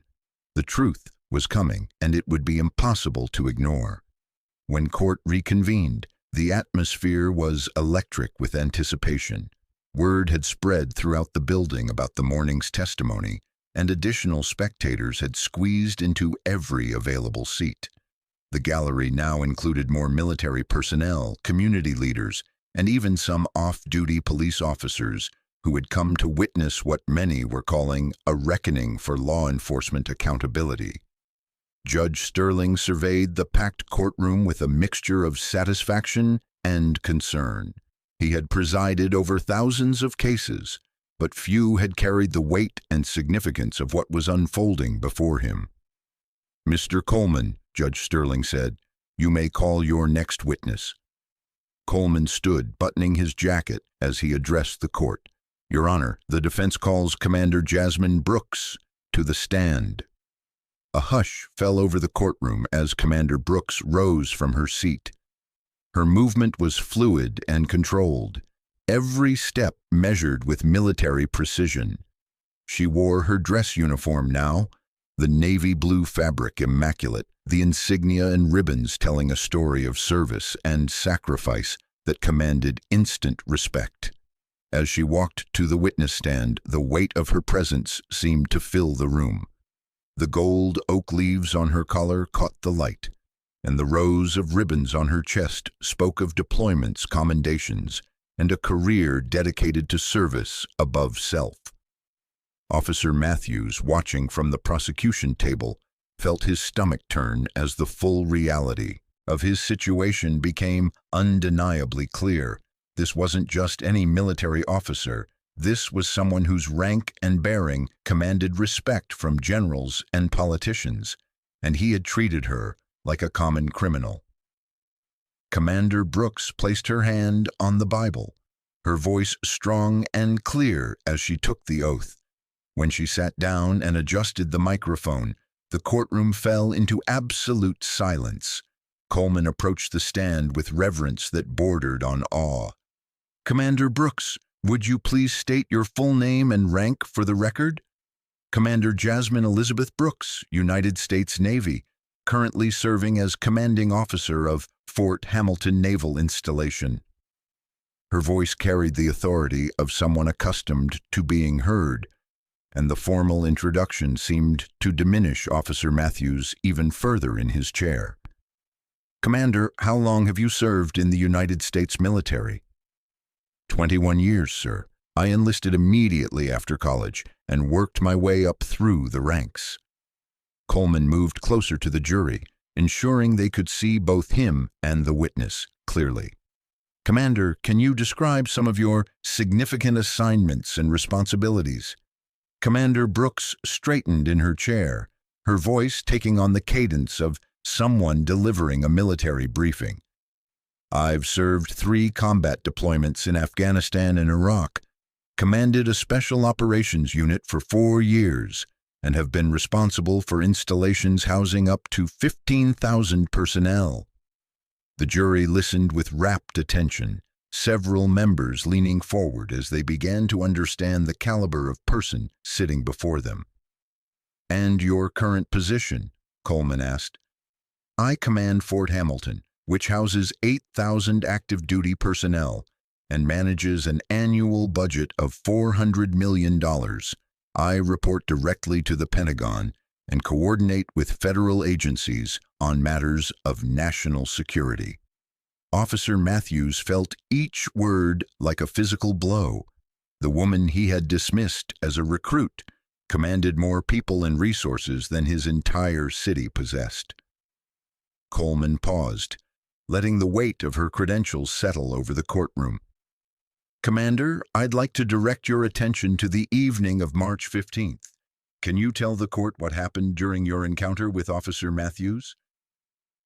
The truth was coming, and it would be impossible to ignore. When court reconvened, the atmosphere was electric with anticipation. Word had spread throughout the building about the morning's testimony, and additional spectators had squeezed into every available seat. The gallery now included more military personnel, community leaders, and even some off-duty police officers who had come to witness what many were calling a reckoning for law enforcement accountability. Judge Sterling surveyed the packed courtroom with a mixture of satisfaction and concern. He had presided over thousands of cases, but few had carried the weight and significance of what was unfolding before him. "Mr. Coleman," Judge Sterling said, "you may call your next witness." Coleman stood, buttoning his jacket as he addressed the court. "Your Honor, the defense calls Commander Jasmine Brooks to the stand." A hush fell over the courtroom as Commander Brooks rose from her seat. Her movement was fluid and controlled, every step measured with military precision. She wore her dress uniform now, the navy blue fabric immaculate, the insignia and ribbons telling a story of service and sacrifice that commanded instant respect. As she walked to the witness stand, the weight of her presence seemed to fill the room. The gold oak leaves on her collar caught the light, and the rows of ribbons on her chest spoke of deployments, commendations, and a career dedicated to service above self. Officer Matthews, watching from the prosecution table, felt his stomach turn as the full reality of his situation became undeniably clear. This wasn't just any military officer. This was someone whose rank and bearing commanded respect from generals and politicians, and he had treated her like a common criminal. Commander Brooks placed her hand on the Bible, her voice strong and clear as she took the oath. When she sat down and adjusted the microphone, the courtroom fell into absolute silence. Coleman approached the stand with reverence that bordered on awe. "Commander Brooks, would you please state your full name and rank for the record?" "Commander Jasmine Elizabeth Brooks, United States Navy, currently serving as commanding officer of Fort Hamilton Naval Installation." Her voice carried the authority of someone accustomed to being heard, and the formal introduction seemed to diminish Officer Matthews even further in his chair. "Commander, how long have you served in the United States military?" 21 years, sir. I enlisted immediately after college and worked my way up through the ranks." Coleman moved closer to the jury, ensuring they could see both him and the witness clearly. "Commander, can you describe some of your significant assignments and responsibilities?" Commander Brooks straightened in her chair, her voice taking on the cadence of someone delivering a military briefing. "I've served 3 combat deployments in Afghanistan and Iraq, commanded a special operations unit for 4 years, and have been responsible for installations housing up to 15,000 personnel." The jury listened with rapt attention, several members leaning forward as they began to understand the caliber of person sitting before them. "And your current position?" Coleman asked. "I command Fort Hamilton, which houses 8,000 active duty personnel and manages an annual budget of $400 million. I report directly to the Pentagon and coordinate with federal agencies on matters of national security." Officer Matthews felt each word like a physical blow. The woman he had dismissed as a recruit commanded more people and resources than his entire city possessed. Coleman paused, letting the weight of her credentials settle over the courtroom. "Commander, I'd like to direct your attention to the evening of March 15th. Can you tell the court what happened during your encounter with Officer Matthews?"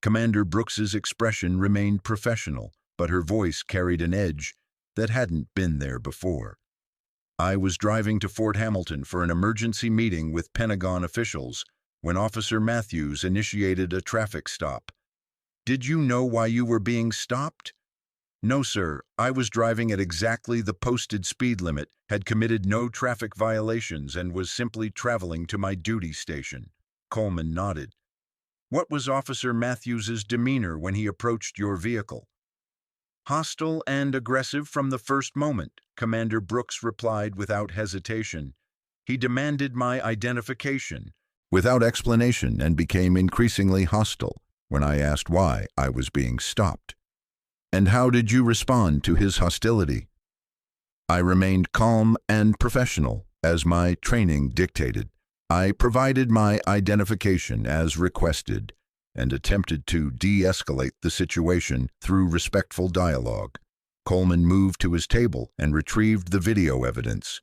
Commander Brooks's expression remained professional, but her voice carried an edge that hadn't been there before. "I was driving to Fort Hamilton for an emergency meeting with Pentagon officials when Officer Matthews initiated a traffic stop." "Did you know why you were being stopped?" "No, sir. I was driving at exactly the posted speed limit, had committed no traffic violations, and was simply traveling to my duty station." Coleman nodded. "What was Officer Matthews's demeanor when he approached your vehicle?" "Hostile and aggressive from the first moment," Commander Brooks replied without hesitation. "He demanded my identification without explanation and became increasingly hostile when I asked why I was being stopped." "And how did you respond to his hostility?" "I remained calm and professional, as my training dictated. I provided my identification as requested and attempted to de-escalate the situation through respectful dialogue." Coleman moved to his table and retrieved the video evidence.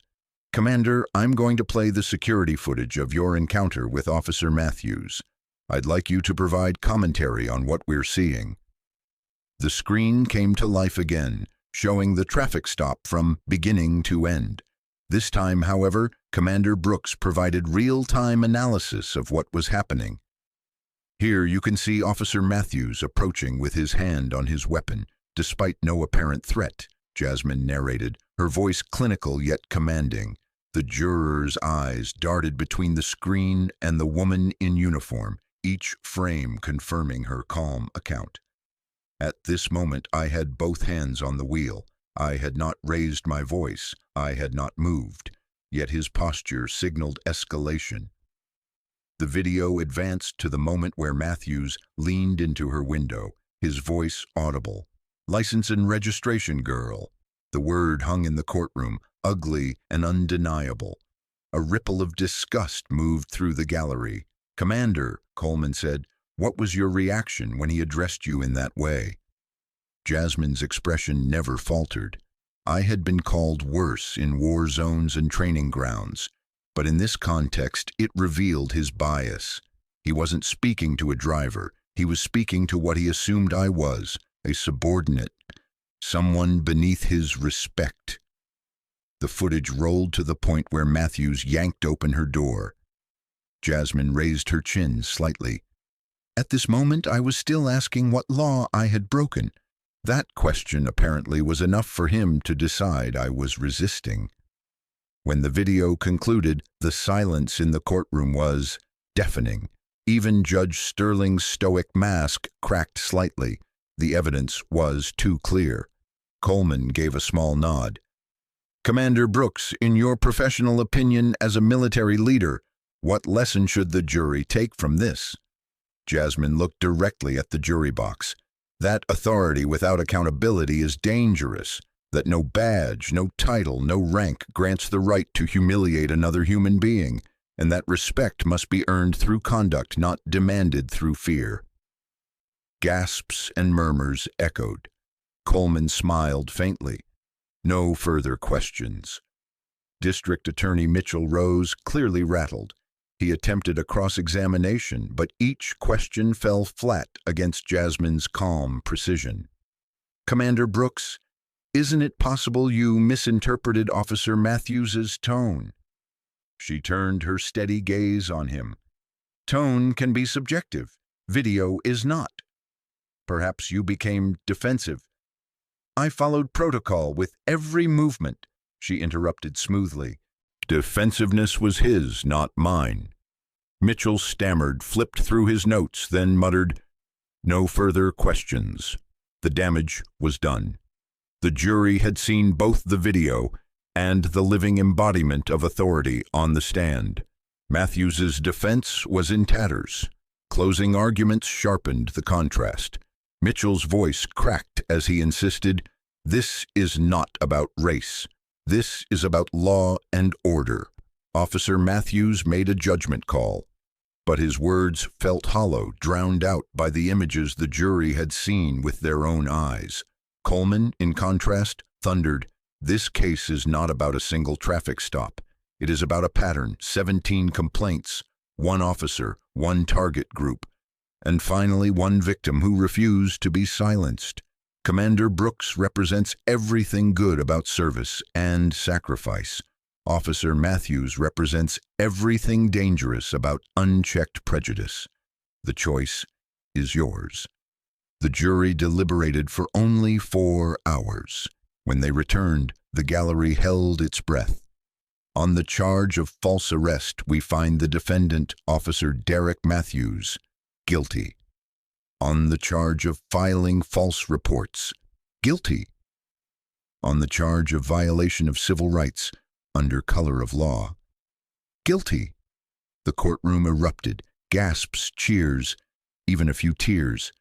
"Commander, I'm going to play the security footage of your encounter with Officer Matthews. I'd like you to provide commentary on what we're seeing." The screen came to life again, showing the traffic stop from beginning to end. This time, however, Commander Brooks provided real-time analysis of what was happening. "Here you can see Officer Matthews approaching with his hand on his weapon, despite no apparent threat," Jasmine narrated, her voice clinical yet commanding. The jurors' eyes darted between the screen and the woman in uniform, each frame confirming her calm account. "At this moment I had both hands on the wheel. I had not raised my voice. I had not moved. Yet his posture signaled escalation." The video advanced to the moment where Matthews leaned into her window, his voice audible. "License and registration girl." The word hung in the courtroom, ugly and undeniable. A ripple of disgust moved through the gallery. "Commander," Coleman said, "what was your reaction when he addressed you in that way?" Jasmine's expression never faltered. I had been called worse in war zones and training grounds, but in this context it revealed his bias. He wasn't speaking to a driver. He was speaking to what he assumed I was, a subordinate, someone beneath his respect. The footage rolled to the point where Matthews yanked open her door. Jasmine raised her chin slightly. At this moment, I was still asking what law I had broken. That question apparently was enough for him to decide I was resisting. When the video concluded, the silence in the courtroom was deafening. Even Judge Sterling's stoic mask cracked slightly. The evidence was too clear. Coleman gave a small nod. "Commander Brooks, in your professional opinion as a military leader, what lesson should the jury take from this?" Jasmine looked directly at the jury box. "That authority without accountability is dangerous, that no badge, no title, no rank grants the right to humiliate another human being, and that respect must be earned through conduct, not demanded through fear." Gasps and murmurs echoed. Coleman smiled faintly. No further questions. District Attorney Mitchell rose, clearly rattled. He attempted a cross-examination, but each question fell flat against Jasmine's calm precision. "Commander Brooks, isn't it possible you misinterpreted Officer Matthews's tone?" She turned her steady gaze on him. "Tone can be subjective. Video is not. Perhaps you became defensive." "I followed protocol with every movement," she interrupted smoothly. "Defensiveness was his, not mine." Mitchell stammered, flipped through his notes, then muttered, "No further questions." The damage was done. The jury had seen both the video and the living embodiment of authority on the stand. Matthews's defense was in tatters. Closing arguments sharpened the contrast. Mitchell's voice cracked as he insisted, "This is not about race. This is about law and order." Officer Matthews made a judgment call, but his words felt hollow, drowned out by the images the jury had seen with their own eyes. Coleman, in contrast, thundered, "This case is not about a single traffic stop. It is about a pattern, 17 complaints, one officer, one target group, and finally one victim who refused to be silenced. Commander Brooks represents everything good about service and sacrifice. Officer Matthews represents everything dangerous about unchecked prejudice. The choice is yours." The jury deliberated for only 4 hours. When they returned, the gallery held its breath. On the charge of false arrest, we find the defendant, Officer Derek Matthews, guilty. On the charge of filing false reports, guilty. On the charge of violation of civil rights under color of law, guilty. The courtroom erupted, gasps, cheers, even a few tears.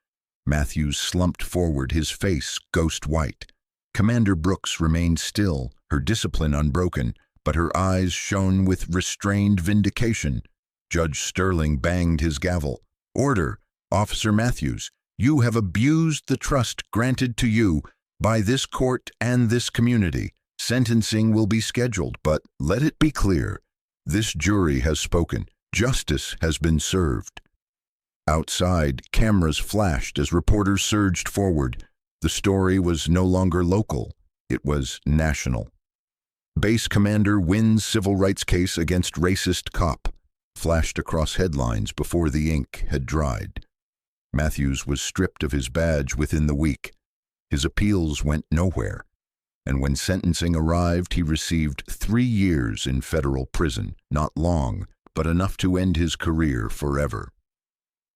Matthews slumped forward, his face ghost white. Commander Brooks remained still, her discipline unbroken, but her eyes shone with restrained vindication. Judge Sterling banged his gavel. "Order! Officer Matthews, you have abused the trust granted to you by this court and this community. Sentencing will be scheduled, but let it be clear, this jury has spoken. Justice has been served." Outside, cameras flashed as reporters surged forward. The story was no longer local, it was national. "Base commander wins civil rights case against racist cop," flashed across headlines before the ink had dried. Matthews was stripped of his badge within the week. His appeals went nowhere, and when sentencing arrived, he received 3 years in federal prison, not long, but enough to end his career forever.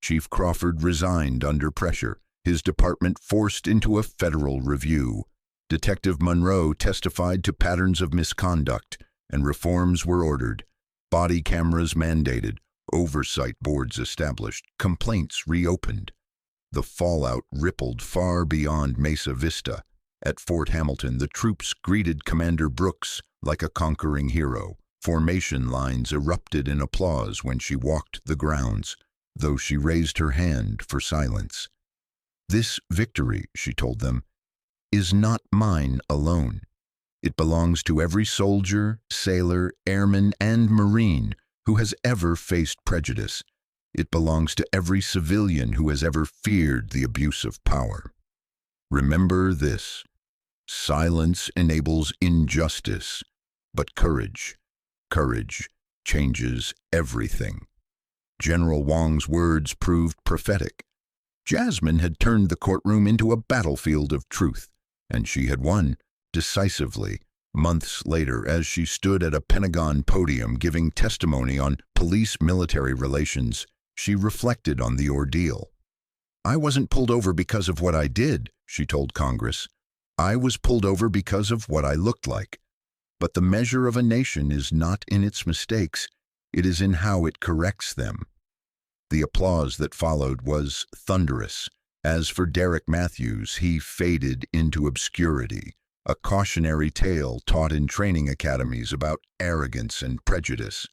Chief Crawford resigned under pressure, his department forced into a federal review. Detective Monroe testified to patterns of misconduct, and reforms were ordered. Body cameras mandated, oversight boards established, complaints reopened. The fallout rippled far beyond Mesa Vista. At Fort Hamilton, the troops greeted Commander Brooks like a conquering hero. Formation lines erupted in applause when she walked the grounds, though she raised her hand for silence. "This victory," she told them, "is not mine alone. It belongs to every soldier, sailor, airman, and Marine who has ever faced prejudice. It belongs to every civilian who has ever feared the abuse of power. Remember this: silence enables injustice, but courage changes everything." General Wong's words proved prophetic. Jasmine had turned the courtroom into a battlefield of truth, and she had won, decisively. Months later, as she stood at a Pentagon podium giving testimony on police-military relations, she reflected on the ordeal. "I wasn't pulled over because of what I did," she told Congress. "I was pulled over because of what I looked like. But the measure of a nation is not in its mistakes, it is in how it corrects them." The applause that followed was thunderous. As for Derek Matthews, he faded into obscurity, a cautionary tale taught in training academies about arrogance and prejudice.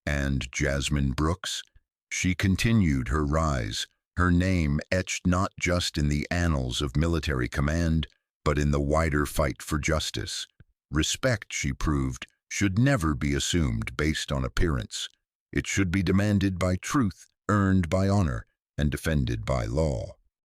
And Jasmine Brooks? She continued her rise, her name etched not just in the annals of military command, but in the wider fight for justice. Respect, she proved, should never be assumed based on appearance. It should be demanded by truth, earned by honor, and defended by law.